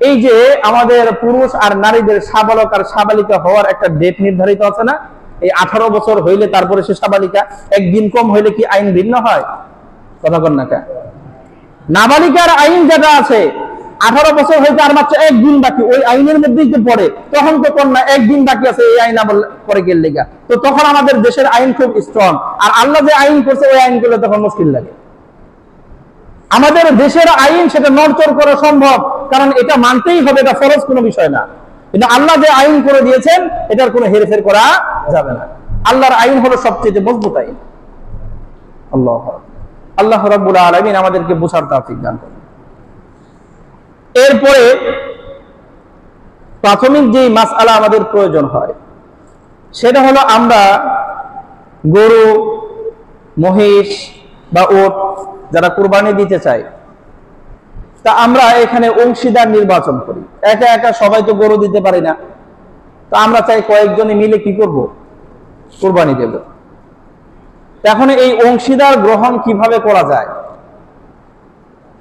এই যে আমাদের পুরুষ আর নারীদের সাবালক আর সাবালিকা হওয়ার একটা ডেট নির্ধারিত আছে না? এই 18 বছর হইলে তারপরে সে সাবালিকা, একদিন কম হইলে কি আইন ভিন্ন হয়? কথা কন না। নাবালিকার আইন যেটা আছে 18 বছর হইতে আর মাত্র 1 দিন বাকি, ওই আইনের মধ্যেই তো পড়ে, তখন তো কন্যা 1 দিন বাকি আছে এই আইন পরে গেল লেগা, তো তখন আমাদের দেশের আইন খুব স্ট্রং, আর আল্লাহ যে আইন করছে ওই আইন করলে তখন মুশকিল লাগে। আমাদের দেশের আইন সেটা নড়চড় করা সম্ভব, কারণ এটা মানতেই হবে, এটা ফরজ কোনো বিষয় না। কিন্তু আল্লাহ যে আইন করে দিয়েছেন এটার কোনো হেরফের করা যাবে না। আল্লাহর আইন হলো সবচেয়ে মজবুত আইন। আল্লাহ রাব্বুল আলামিন আমাদেরকে বুঝার তৌফিক দান করুন। এরপরে প্রাথমিক যে মাসআলা আমাদের প্রয়োজন হয় সেটা হলো, আমরা গরু, মহিষ বা উট যারা কুরবানি দিতে চাই, তা আমরা এখানে অংশীদার নির্বাচন করি। একা একা সবাই তো গরু দিতে পারি না, তো আমরা চাই কয়েকজনে মিলে কি করব? কুরবানি দেব। এখন এই অংশীদার গ্রহণ কিভাবে করা যায়,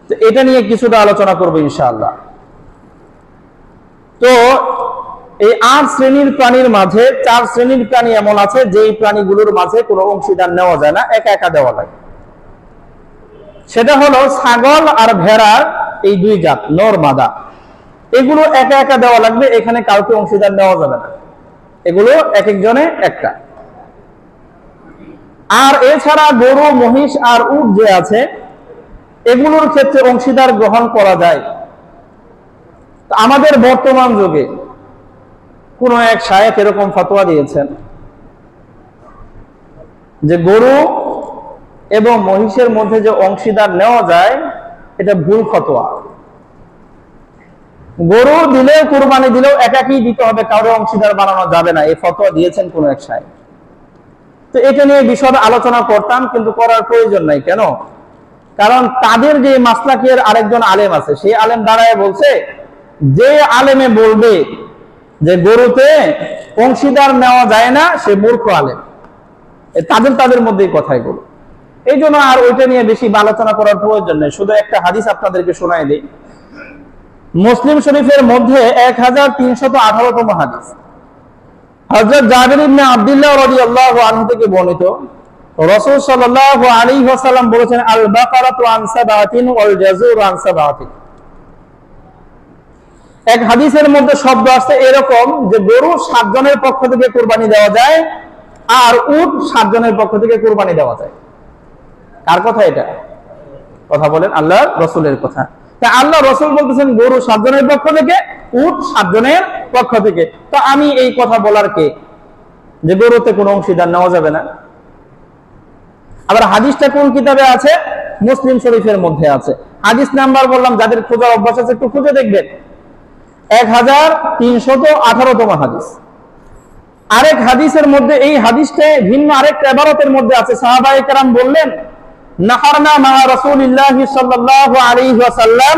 তো এটা নিয়ে কিছুটা আলোচনা করব ইনশাআল্লাহ। তো এই 8 শ্রেণীর প্রাণীর মাঝে 4 শ্রেণীর প্রাণী এমন আছে যেই প্রাণীগুলোর মাঝে কোনো অংশীদার নেওয়া যায় না, একা একা দেওয়া লাগে। সেটা হলো ছাগল আর ভেড়ার এই 2 জাত, নর মাদা, এগুলো একা একা দেওয়া লাগবে, এখানে কাউকে অংশীদার নেওয়া যাবে না, এগুলো এক একজনে একটা। আর এছাড়া গরু, মহিষ আর উট যে আছে এগুলোর ক্ষেত্রে অংশীদার গ্রহণ করা যায়। আমাদের বর্তমান যুগে কোন এক শায়েখ এরকম ফতোয়া দিয়েছেন যে গরু এবং মহিষের মধ্যে যে অংশীদার নেওয়া যায় এটা ভুল ফতোয়া। গরু দিলেও কুরবানি দিলেও একাকি দিতে হবে, কারো অংশীদার বানানো যাবে না, এই ফতোয়া দিয়েছেন কোন এক সাহেব। তো এটা নিয়ে বিশদ আলোচনা করতাম, কিন্তু করার প্রয়োজন নাই। কেন? কারণ তাদের যে মাসলাকের আরেকজন আলেম আছে, সেই আলেম দাঁড়ায় বলছে, যে আলেমে বলবে যে গরুতে অংশীদার নেওয়া যায় না, সে মূর্খ আলেম। তাদের মধ্যেই কথাই বলো। এই জন্য আর ওইটা নিয়ে বেশি আলোচনা করার প্রয়োজন নেই। শুধু একটা হাদিস আপনাদেরকে শোনাই দিই। মুসলিম শরীফের মধ্যে 1318তম হাদিস, হযরত জাবির ইবনে আব্দুল্লাহ রাদিয়াল্লাহু আনহু থেকে বর্ণিত, রাসূল সাল্লাল্লাহু আলাইহি ওয়াসাল্লাম বলেছেন, আল বাকারাতু আন সাবাতিন ওয়াল জাযুরু আন সাবাতিন। এক হাদিসের মধ্যে শব্দ আছে এরকম যে গরু 7 জনের পক্ষ থেকে কুরবানি দেওয়া যায়, আর উট 7 জনের পক্ষ থেকে কুরবানি দেওয়া যায়। কার কথা এটা? কথা বলেন, আল্লাহর রাসূলের কথা। তা আল্লাহ রাসূল বলতেছেন গরু 7 জনের পক্ষ থেকে, উট 7 জনের পক্ষ থেকে। তো আমি এই কথা বলার কে যে গরুতে কোনো অংশীদার নেওয়া যাবে না? আবার হাদিসটা কোন কিতাবে আছে? মুসলিম শরীফের মধ্যে আছে। হাদিস নাম্বার বললাম, যাদের খোঁজার অভ্যাস আছে একটু খুঁজে দেখবেন, 1318তম হাদিস। আরেক হাদিসের মধ্যে, এই হাদিসটা ভিন্ন আরেক ইবারতের মধ্যে আছে, সাহাবায়ে কেরাম বললেন, নাহারনা মা রাসূলিল্লাহি সাল্লাল্লাহু আলাইহি ওয়াসাল্লাম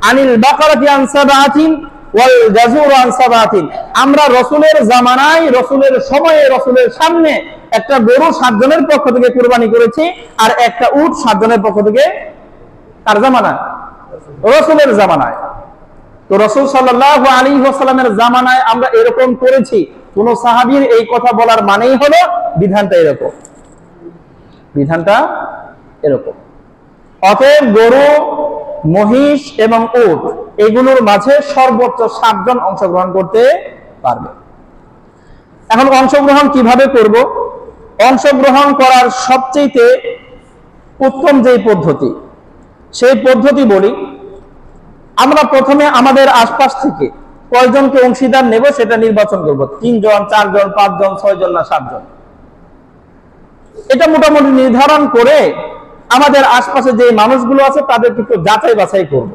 আনিল বাকারাতি আন সাবাতিন ওয়াল জাযুর আন সাবাতিন। আমরা রাসূলের জামানায়, রাসূলের সময়ে, রাসূলের সামনে একটা গরু 7 জনের পক্ষ থেকে কুরবানি করেছি, আর একটা উট 7 জনের পক্ষ থেকে। কার জামানায়? রাসূলের জামানায়। তো রাসূল সাল্লাল্লাহু আলাইহি ওয়াসাল্লামের জামানায় আমরা এরকম করেছি। কোন সাহাবীর এই কথা বলার মানেই হলো বিধানটা এরকম, বিধানটা এরকম। অতএব গরু, মহিষ এবং উট এগুলোর মাঝে সর্বোচ্চ 7 জন অংশগ্রহণ করতে পারবে। এখন অংশগ্রহণ কিভাবে করব? অংশগ্রহণ করার সবচেয়ে উত্তম যেই পদ্ধতি, সেই পদ্ধতি বলি। আমরা প্রথমে আমাদের আশপাশ থেকে কয়জনকে অংশীদার নেব সেটা নির্বাচন করব। 3 জন, 4 জন, 5 জন, 6 জন না 7 জন, এটা মোটামুটি নির্ধারণ করে আমাদের আশপাশে যে মানুষগুলো আছে তাদেরকে একটু যাচাই বাছাই করব।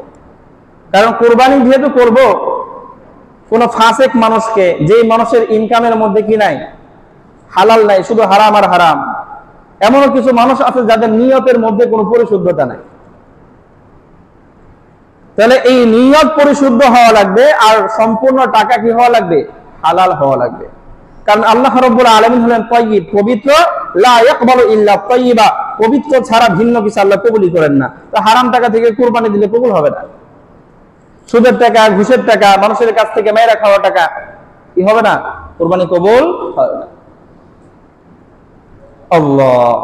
কারণ কোরবানি যেহেতু করব, কোন ফাসেক মানুষকে, যেই মানুষের ইনকামের মধ্যে কি নাই, হালাল নাই, শুধু হারাম আর হারাম, এমনও কিছু মানুষ আছে যাদের নিয়তের মধ্যে কোনো পরিশুদ্ধতা নাই। তাহলে এই নিয়ত পরিশুদ্ধ হওয়া লাগবে, আর সম্পূর্ণ টাকা কি হওয়া লাগবে? হালাল হওয়া লাগবে। কারণ আল্লাহ রাব্বুল আলামিন হলেন তাইয়্যিব, পবিত্র। লা ইয়াকবালু ইল্লা তাইয়্যিবা, পবিত্র ছাড়া ভিন্ন কিছু আল্লাহ কবুলই করেন না। তো হারাম টাকা থেকে কুরবানি দিলে কবুল হবে না। সুদের টাকা, ঘুষের টাকা, মানুষের কাছ থেকে মেয়েরা খাওয়া টাকা, কি হবে না? কুরবানি কবুল হবে না। আল্লাহ।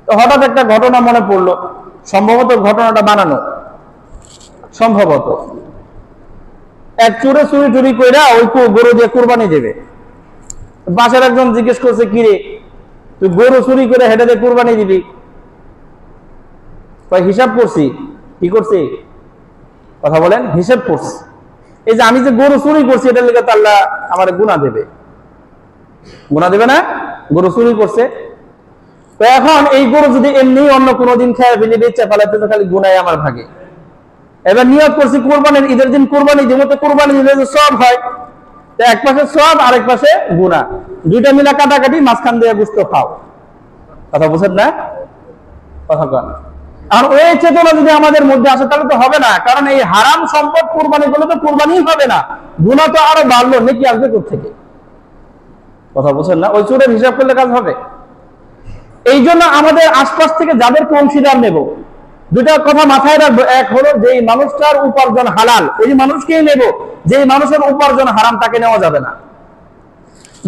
তো হঠাৎ একটা ঘটনা মনে পড়লো, সম্ভবত ঘটনাটা বানানো, সম্ভবত এক চোরে চুরি কইরা ওই গরু দিয়ে কুরবানি দেবে। বাসার একজন জিজ্ঞেস করছে, কি রে তুই গরু চুরি করে হেঁটে দিয়ে কুরবানি দিবি? হিসাব করছি। কি করছি? কথা বলেন, হিসাব করছি। এই যে আমি যে গরু চুরি করছি, এটার লেগে তো আল্লাহ আমার গুনাহ দেবে। গুনাহ দেবে না? গরু চুরি করছে। তো এখন এই গরু যদি এমনি অন্য কোনো দিন খেয়ে ফেলে বেঁচে ফেলাতে, তো খালি গুনাহ আমার ভাগে। এবার নিয়ত করছি কোরবানির ঈদের দিন কোরবানি দিব, তো কোরবানি দিলে যে সওয়াব হয়, তো এক পাশে সওয়াব আর এক পাশে গুনাহ, দুইটা মিলা কাটাকাটি, মাঝখান দিয়ে গোশত খাও। কথা বুঝেন না? কথা কন। আর ওই চেতনা যদি আমাদের মধ্যে আসে তাহলে তো হবে না। কারণ এই হারাম সম্পদ কুরবানি করলে তো কুরবানি হবে না, গুনাহ তো আরো বাড়লো, নেকি আসবে কোথা থেকে? কথা বুঝেন না? ওই চোরের হিসাব করলে কাজ হবে? এই জন্য আমাদের আশপাশ থেকে যাদেরকে অংশীদার নেব, দুটা কথা মাথায় রাখবো। এক হলো, যেই মানুষটার উপার্জন হালাল ওই মানুষকেই নেব, যেই মানুষের উপার্জন হারাম তাকে নেওয়া যাবে না।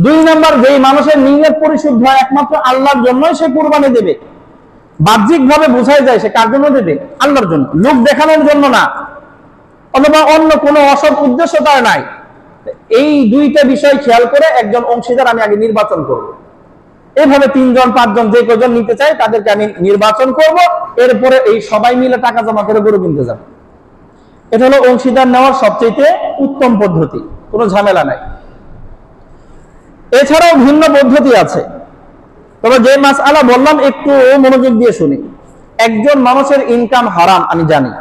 2 নাম্বার, যেই মানুষের নিয়ত পরিশুদ্ধ হয় একমাত্র আল্লাহর জন্যই সে কুরবানি দেবে। বাহ্যিক ভাবে বোঝাই যায় সে কার জন্য দেবে? আল্লাহর জন্য, লোক দেখানোর জন্য না, অথবা অন্য কোনো অসৎ উদ্দেশ্য তার নাই। এই 2টা বিষয় খেয়াল করে একজন অংশীদার আমি আগে নির্বাচন করব। এইভাবে 3 জন 5 জন যে কজন নিতে চাই তাদেরকে আমি নির্বাচন করব। এরপরে এই সবাই মিলে টাকা জমা করে গরু কিনতে যাব। এটা হলো অংশীদার নেওয়ার সবচেয়ে উত্তম পদ্ধতি, কোনো ঝামেলা নাই। এছাড়াও ভিন্ন পদ্ধতি আছে, তবে যে মাসআলা বললাম একটু মনোযোগ দিয়ে শুনি। একজন মানুষের ইনকাম হারাম আমি জানি,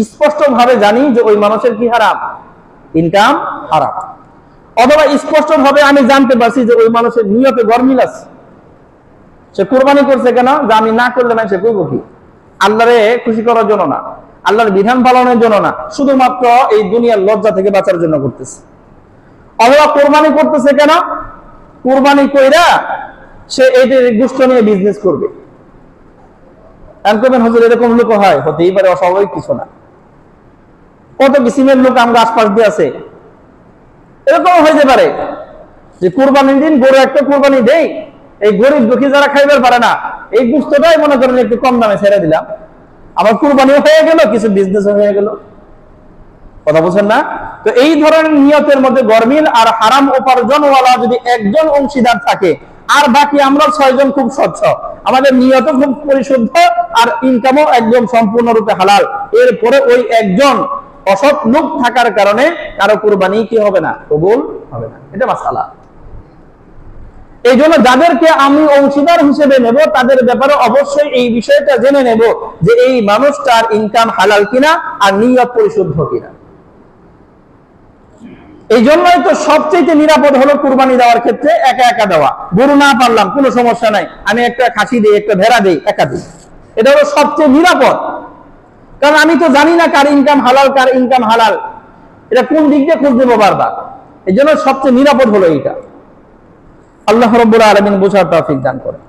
স্পষ্ট ভাবে জানি যে ওই মানুষের কি হারাম, ইনকাম হারাম, অথবা স্পষ্ট ভাবে আমি জানতে পারছি যে ওই মানুষের নিয়তে গরমিল আছে। সে কুরবানি করছে কেন, যে আমি না করলে না সে করবো কি, আল্লাহরে খুশি করার জন্য না, আল্লাহর বিধান পালনের জন্য না, শুধুমাত্র এই দুনিয়ার লজ্জা থেকে বাঁচার জন্য করতেছে। অথবা কোরবানি করতেছে কেন, কোরবানি কইরা সে এদের গোশত নিয়ে বিজনেস করবে। হুজুর এরকম লোক হয়, হতেই পারে, অস্বাভাবিক কিছু না। কত কিসিমের লোক আমরা আশপাশ দিয়ে আছে, এরকম হইতে পারে যে কোরবানির দিন গরু একটা কোরবানি দেই, এই গরিব দুঃখী যারা খাইবার পারে না, এই গোশতটাই মনে করেন একটু কম দামে ছেড়ে দিলাম, আমার কোরবানিও হয়ে গেল, কিছু বিজনেসও হয়ে গেল। কথা বলছেন না? তো এই ধরনের নিয়তের মধ্যে গরমিল আর হারাম উপার্জনওয়ালা যদি একজন অংশীদার থাকে, আর বাকি আমরা 6 জন খুব স্বচ্ছ, আমাদের নিয়ত খুব পরিশুদ্ধ, আর ইনকামও একদম সম্পূর্ণরূপে হালাল, এরপরে ওই একজন অসৎ লোক থাকার কারণে কারো কুরবানি কি হবে না, কবুল হবে না। এটা মাসালা। এই জন্য যাদেরকে আমি অংশীদার হিসেবে নেব তাদের ব্যাপারে অবশ্যই এই বিষয়টা জেনে নেব যে এই মানুষটার ইনকাম হালাল কিনা আর নিয়ত পরিশুদ্ধ কিনা। এই জন্যই তো সবচেয়ে নিরাপদ হলো কুরবানি দেওয়ার ক্ষেত্রে একা একা দেওয়া। গরু না পারলাম কোনো সমস্যা নাই, আমি একটা খাসি দিই, একটা ভেড়া দিই, একা দিই, এটা হলো সবচেয়ে নিরাপদ। কারণ আমি তো জানি না কার ইনকাম হালাল কার ইনকাম হালাল, এটা কোন দিক দিয়ে খোঁজ দেবো বারবার। এই জন্য সবচেয়ে নিরাপদ হলো এইটা। আল্লাহ রাব্বুল আলামিন বোঝার তৌফিক দান করেন।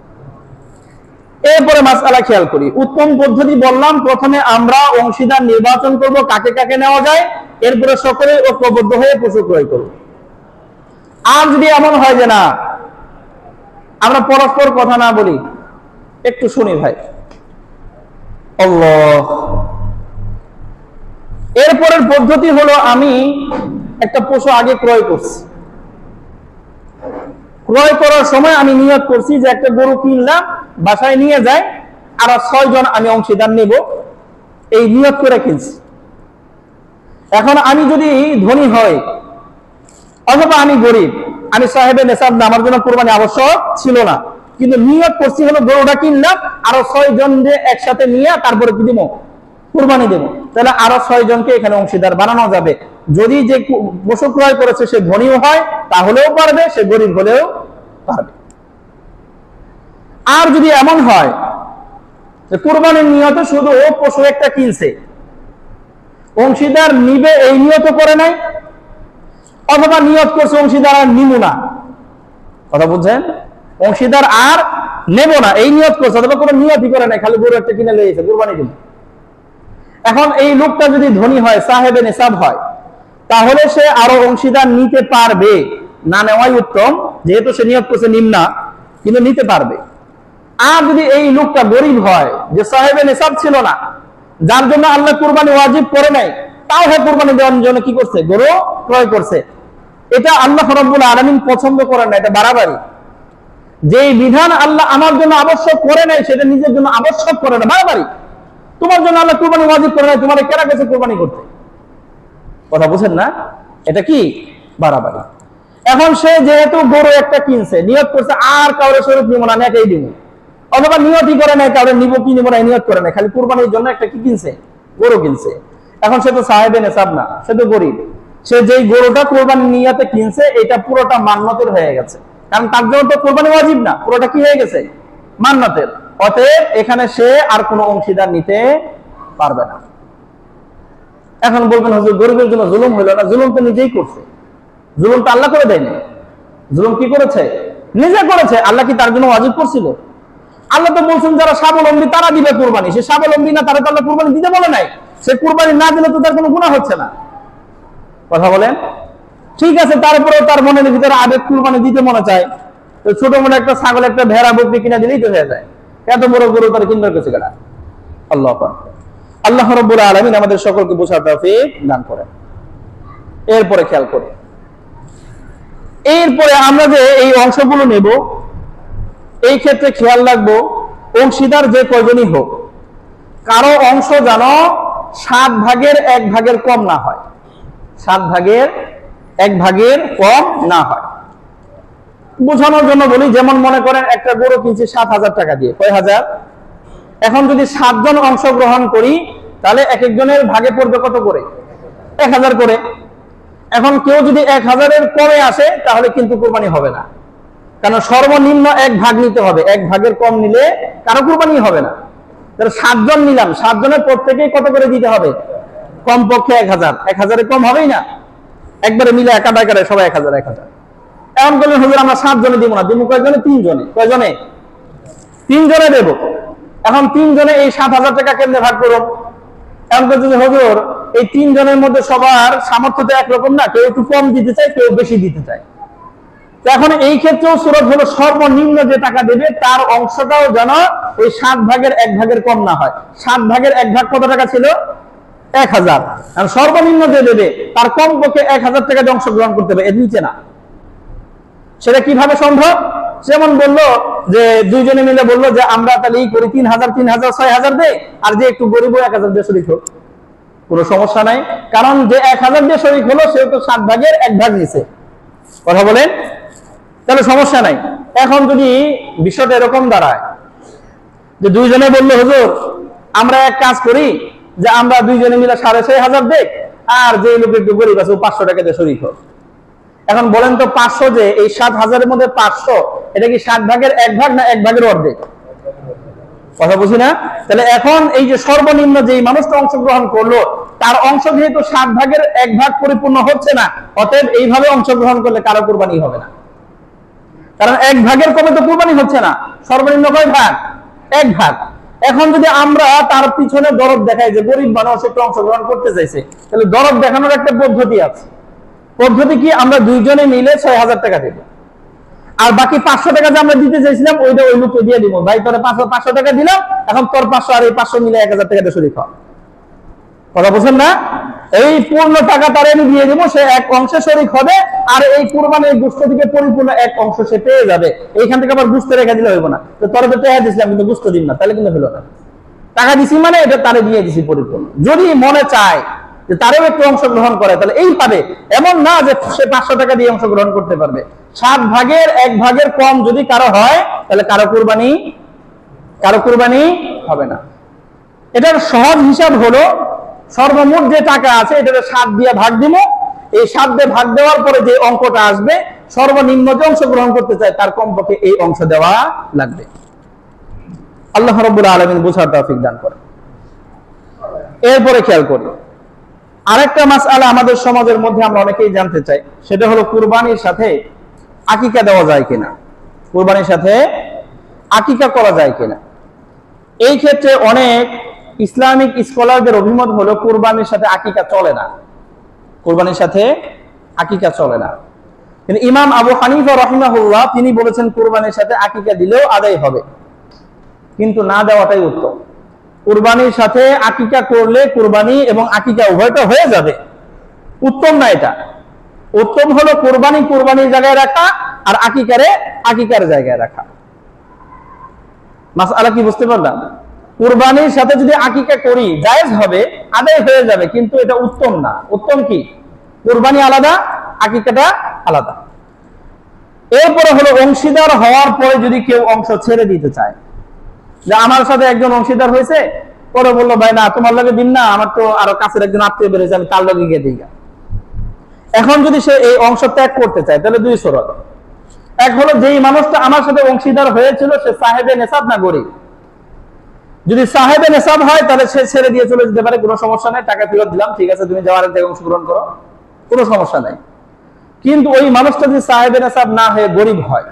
এরপরে মাসআলা খেয়াল করি। উত্তম পদ্ধতি বললাম, প্রথমে আমরা অংশীদার নির্বাচন করব কাকে কাকে নেওয়া যায়, এরপরে সকলে ঐক্যবদ্ধ হয়ে পশু ক্রয় করব। আর যদি এমন হয় যে না, আমরা পরস্পর কথা না বলি, একটু শুনি ভাই, আল্লাহ। এরপরের পদ্ধতি হলো, আমি একটা পশু আগে ক্রয় করছি, ক্রয় করার সময় আমি নিয়ত করছি যে একটা গরু কিনলাম, বাসায় নিয়ে যায়, আর 6 জন আমি অংশীদার নেব, এই নিয়ত করে কিনছি। এখন আমি যদি ধনী হই অথবা আমি গরিব, আমি সাহেবে নেশাব না, আমার জন্য কুরবানি আবশ্যক ছিল না, কিন্তু নিয়ত করছি হলো গরুটা কিনলাম, আরো 6 জন একসাথে নিয়ে তারপরে কি দিব, কুরবানি দেব, তাহলে আরো 6 জনকে এখানে অংশীদার বানানো যাবে। যদি যে পশু ক্রয় করেছে সে ধনীও হয় তাহলেও পারবে, সে গরিব হলেও পারবে। আর যদি এমন হয় যে কুরবানির নিয়ত শুধু ও পশু একটা কিনছে, অংশীদার নিবে এই নিয়ত করে নাই, অথবা নিয়ত করছে অংশীদার আর নিব না, কথা বুঝছেন, অংশীদার আর নেব না এই নিয়ত করছে, অথবা কোনো নিয়তই করে নাই, খালি গরু একটা কিনে লইছে কুরবানি দিন। এখন এই লোকটা যদি ধনী হয়, সাহেবে নেশাব হয়, তাহলে সে আরো অংশীদার নিতে পারবে, না নেওয়াই উত্তম, যেহেতু সে নিয়ত করছে নিম না, কিন্তু নিতে পারবে। আর যদি এই লোকটা গরিব হয়, যে সাহেবে নেশাব ছিল না, যার জন্য আল্লাহ কুরবানি ওয়াজিব করে নাই, তাও হে কুরবানি দেওয়ার জন্য কি করছে, গরু ক্রয় করছে, এটা আল্লাহ রাব্বুল আলামিন পছন্দ করেন না, এটা বাড়াবাড়ি। যে বিধান আল্লাহ আমার জন্য আবশ্যক করে নাই সেটা নিজের জন্য আবশ্যক করে না, বাড়াবাড়ি। তোমার জন্য আল্লাহ কুরবানি ওয়াজিব করে নাই, তোমার কেনা গেছে কুরবানি করতে, কথা বুঝেন না, এটা কি বাড়াবাড়ি। এখন সে যেহেতু গরু একটা কিনছে, নিয়ত করছে আর কাউরে শরীর নিব না, আমি একাই দিব, অথবা নিয়তই করে নাই কাউরে নিব কি নিব না নিয়ত করে নাই, খালি কুরবানির জন্য একটা কি কিনছে, গরু কিনছে। এখন সে তো সাহেবে নেশাব না, সে তো গরিব, সে যেই গরুটা কুরবানির নিয়তে কিনছে এটা পুরোটা মান্নতের হয়ে গেছে, কারণ তার জন্য তো কুরবানি ওয়াজিব না, পুরোটা কি হয়ে গেছে, মান্নতের। অতএব এখানে সে আর কোনো অংশীদার নিতে পারবে না। এখন বলবেন হুজুর গরিবের জন্য জুলুম হইল না, জুলুম তো নিজেই করছে, জুলুম তো আল্লাহ করে দেয়নি, জুলুম কি করেছে, নিজে করেছে। আল্লাহ কি তার জন্য ওয়াজিব করছিল? আল্লাহ তো বলছেন যারা স্বাবলম্বী তারা দিবে কুরবানি, সে স্বাবলম্বী না, তারা তো আল্লাহ কুরবানি দিতে বলে নাই, সে কুরবানি না দিলে তো তার কোনো গুনাহ হচ্ছে না, কথা বলেন। ঠিক আছে, তারপরেও তার মনের ভিতরে আবেগ কুরবানি দিতে মনে চায়, তো ছোট মোটো একটা ছাগল একটা ভেড়া বকরি কিনা দিলেই তো হয়ে যায়, এত বড় গরু তার কিনবার কাছে গেলা। আল্লাহ আল্লাহ রাব্বুল আলামিন আমাদের সকলকে বোঝার তৌফিক দান করেন। এরপরে খেয়াল করে, এরপরে আমরা যে এই অংশগুলো নেব, এই ক্ষেত্রে খেয়াল রাখবো অংশীদার যে কয়জনই হোক, কারো অংশ যেন 7 ভাগের 1 ভাগের কম না হয়, 7 ভাগের 1 ভাগের কম না হয়। বোঝানোর জন্য বলি, যেমন মনে করেন একটা গরু কিনছি 7,000 টাকা দিয়ে, কয় হাজার, এখন যদি 7 জন অংশগ্রহণ করি তাহলে এক একজনের ভাগে পড়বে কত করে? 1000 করে। এখন কেউ যদি 1000-এর কমে আসে তাহলে কিন্তু কুরবানি হবে না, কারণ সর্বনিম্ন 1 ভাগ নিতে হবে, 1 ভাগের কম নিলে কারো কুরবানি হবে না। তাহলে 7 জন নিলাম, 7 জনের প্রত্যেকেই কত করে দিতে হবে? কমপক্ষে 1000। 1000-এর কম হবেই না, একবারে মিলে একাটা করে সবাই 1000 1000। এমন করলে হুজুর আমরা 7 জনে দিব না, দিব কয়জনে? 3 জনে। কয়জনে? 3 জনে দেব। এখন 3 জনে এই 7000 টাকা কেমনে ভাগ করব? এমন করছে যে হুজুর এই 3 জনের মধ্যে সবার সামর্থ্য তো একরকম না, কেউ একটু কম দিতে চায়, কেউ বেশি দিতে চায়। এখন এই ক্ষেত্রেও সূরত হলো সর্বনিম্ন যে টাকা দেবে তার অংশটাও যেন ওই 7 ভাগের 1 ভাগের কম না হয়। 7 ভাগের 1 ভাগ কত টাকা ছিল? 1000। আর সর্বনিম্ন যে দেবে তার কমপক্ষে 1000 টাকা দিয়ে অংশগ্রহণ করতে হবে, এর নিচে না। সেটা কিভাবে সম্ভব? যেমন বললো যে 2 জনে মিলে বললো যে আমরা তাহলে এই করি 3000 3000 6000 দে, আর যে একটু গরিব 1000 দিয়ে শরীক হোক, কোনো সমস্যা নাই। কারণ যে 1000 দিয়ে শরীক হলো সে তো 7 ভাগের 1 ভাগ নিছে। কথা বলেন? তাহলে সমস্যা নাই। এখন যদি বিষয়টা এরকম দাঁড়ায় যে 2 জনে বললো হুজুর আমরা এক কাজ করি যে আমরা 2 জনে মিলে 6500 দেখ, আর যে লোক একটু গরিব আছে 500 টাকা দিয়ে শরীক হোক। এখন বলেন তো 500 যে এই 7000-এর মধ্যে 500 এটা কি 7 ভাগের 1 ভাগ না 1 ভাগের অর্ধেক? কথা বুঝি না? তাহলে এখন এই যে সর্বনিম্ন যেই মানুষটা অংশগ্রহণ করলো তার অংশ যেহেতু 7 ভাগের 1 ভাগ পরিপূর্ণ হচ্ছে না, অতএব এইভাবে অংশগ্রহণ করলে কারো কুরবানি হবে না, কারণ 1 ভাগের কমে তো কুরবানি হচ্ছে না। সর্বনিম্ন কয় ভাগ? 1 ভাগ। এখন যদি আমরা তার পিছনে দরদ দেখাই যে গরিব মানুষ একটু অংশগ্রহণ করতে চাইছে, তাহলে দরদ দেখানোর একটা পদ্ধতি আছে। পদ্ধতি কি? আমরা 2 জনে মিলে 6000 টাকা দেব, আর বাকি 500 টাকা যে আমরা দিতে চাইছিলাম ওইটা ওই লোককে দিয়ে দিব। ভাই তোরা 500 টাকা দিলাম, এখন তোর 500 আর এই 500 মিলে 1000 টাকা দিয়ে শরীক হয়। কথা বুঝছেন না? এই পূর্ণ টাকা তারে আমি দিয়ে দিব, সে এক অংশে শরীক হবে, আর এই কুরবানির গোশত থেকে পরিপূর্ণ এক অংশ সে পেয়ে যাবে। এইখান থেকে আবার গোশত রেখে দিলে হইব না, তো তোর তো টাকা দিছিলাম কিন্তু গোশত দিন না, তাহলে কিন্তু হলো না। টাকা দিছি মানে এটা তারে দিয়ে দিছি পরিপূর্ণ। যদি মনে চায় যে তারেও একটু অংশগ্রহণ করে তাহলে এই পাবে, এমন না যে সে 500 টাকা দিয়ে অংশগ্রহণ করতে পারবে। 7 ভাগের 1 ভাগের কম যদি কারো হয় তাহলে কারো কুরবানি হবে না। এটার সহজ হিসাব হলো সর্বমোট যে টাকা আছে এটা 7 দিয়ে ভাগ দিব, এই 7 দিয়ে ভাগ দেওয়ার পরে যে অঙ্কটা আসবে সর্বনিম্ন যে অংশগ্রহণ করতে চায় তার কমপক্ষে এই অংশ দেওয়া লাগবে। আল্লাহ রাব্বুল আলামিন বুঝার তৌফিক দান করেন। এরপরে খেয়াল করি আরেকটা মাসআলা আমাদের সমাজের মধ্যে আমরা অনেকেই জানতে চাই, সেটা হলো কুরবানির সাথে আকিকা দেওয়া যায় কিনা, কুরবানির সাথে আকিকা করা যায় কিনা। এই ক্ষেত্রে অনেক ইসলামিক স্কলারদের অভিমত হলো কুরবানির সাথে আকিকা চলে না, কুরবানির সাথে আকিকা চলে না। কিন্তু ইমাম আবু হানিফা রাহিমাহুল্লাহ তিনি বলেছেন কুরবানির সাথে আকিকা দিলেও আদায় হবে, কিন্তু না দেওয়াটাই উত্তম। কুরবানির সাথে আকিকা করলে কুরবানি এবং আকিকা উভয়টা হয়ে যাবে, উত্তম না এটা। উত্তম হলো কুরবানির জায়গায় রাখা আর আকিকার জায়গায় রাখা। মাসআলা কি বুঝতে পারলাম? কুরবানির সাথে যদি আকিকা করি জায়েজ হবে, আদায় হয়ে যাবে, কিন্তু এটা উত্তম না। উত্তম কি? কুরবানি আলাদা, আকিকাটা আলাদা। এরপরে হলো অংশীদার হওয়ার পরে যদি কেউ অংশ ছেড়ে দিতে চায়, যে আমার সাথে একজন অংশীদার হয়েছে, পরে বললো ভাই না তোমার লগে দিন না, আমার তো আরো কাছের একজন আত্মীয় বেড়েছে, আমি তার লগে গিয়ে দিই। এখন যদি সে এই অংশ ত্যাগ করতে চায় তাহলে 2 শরত। এক হলো যেই মানুষটা আমার সাথে অংশীদার হয়েছিল সে সাহেবে নেসাব না গরিব। যদি সাহেবে নেসাব হয় তাহলে সে ছেড়ে দিয়ে চলে যেতে পারে, কোনো সমস্যা নাই, টাকা ফেরত দিলাম, ঠিক আছে তুমি যাওয়ার থেকে অংশগ্রহণ করো, কোনো সমস্যা নাই। কিন্তু ওই মানুষটা যদি সাহেবে নেসাব না হয়ে গরিব হয়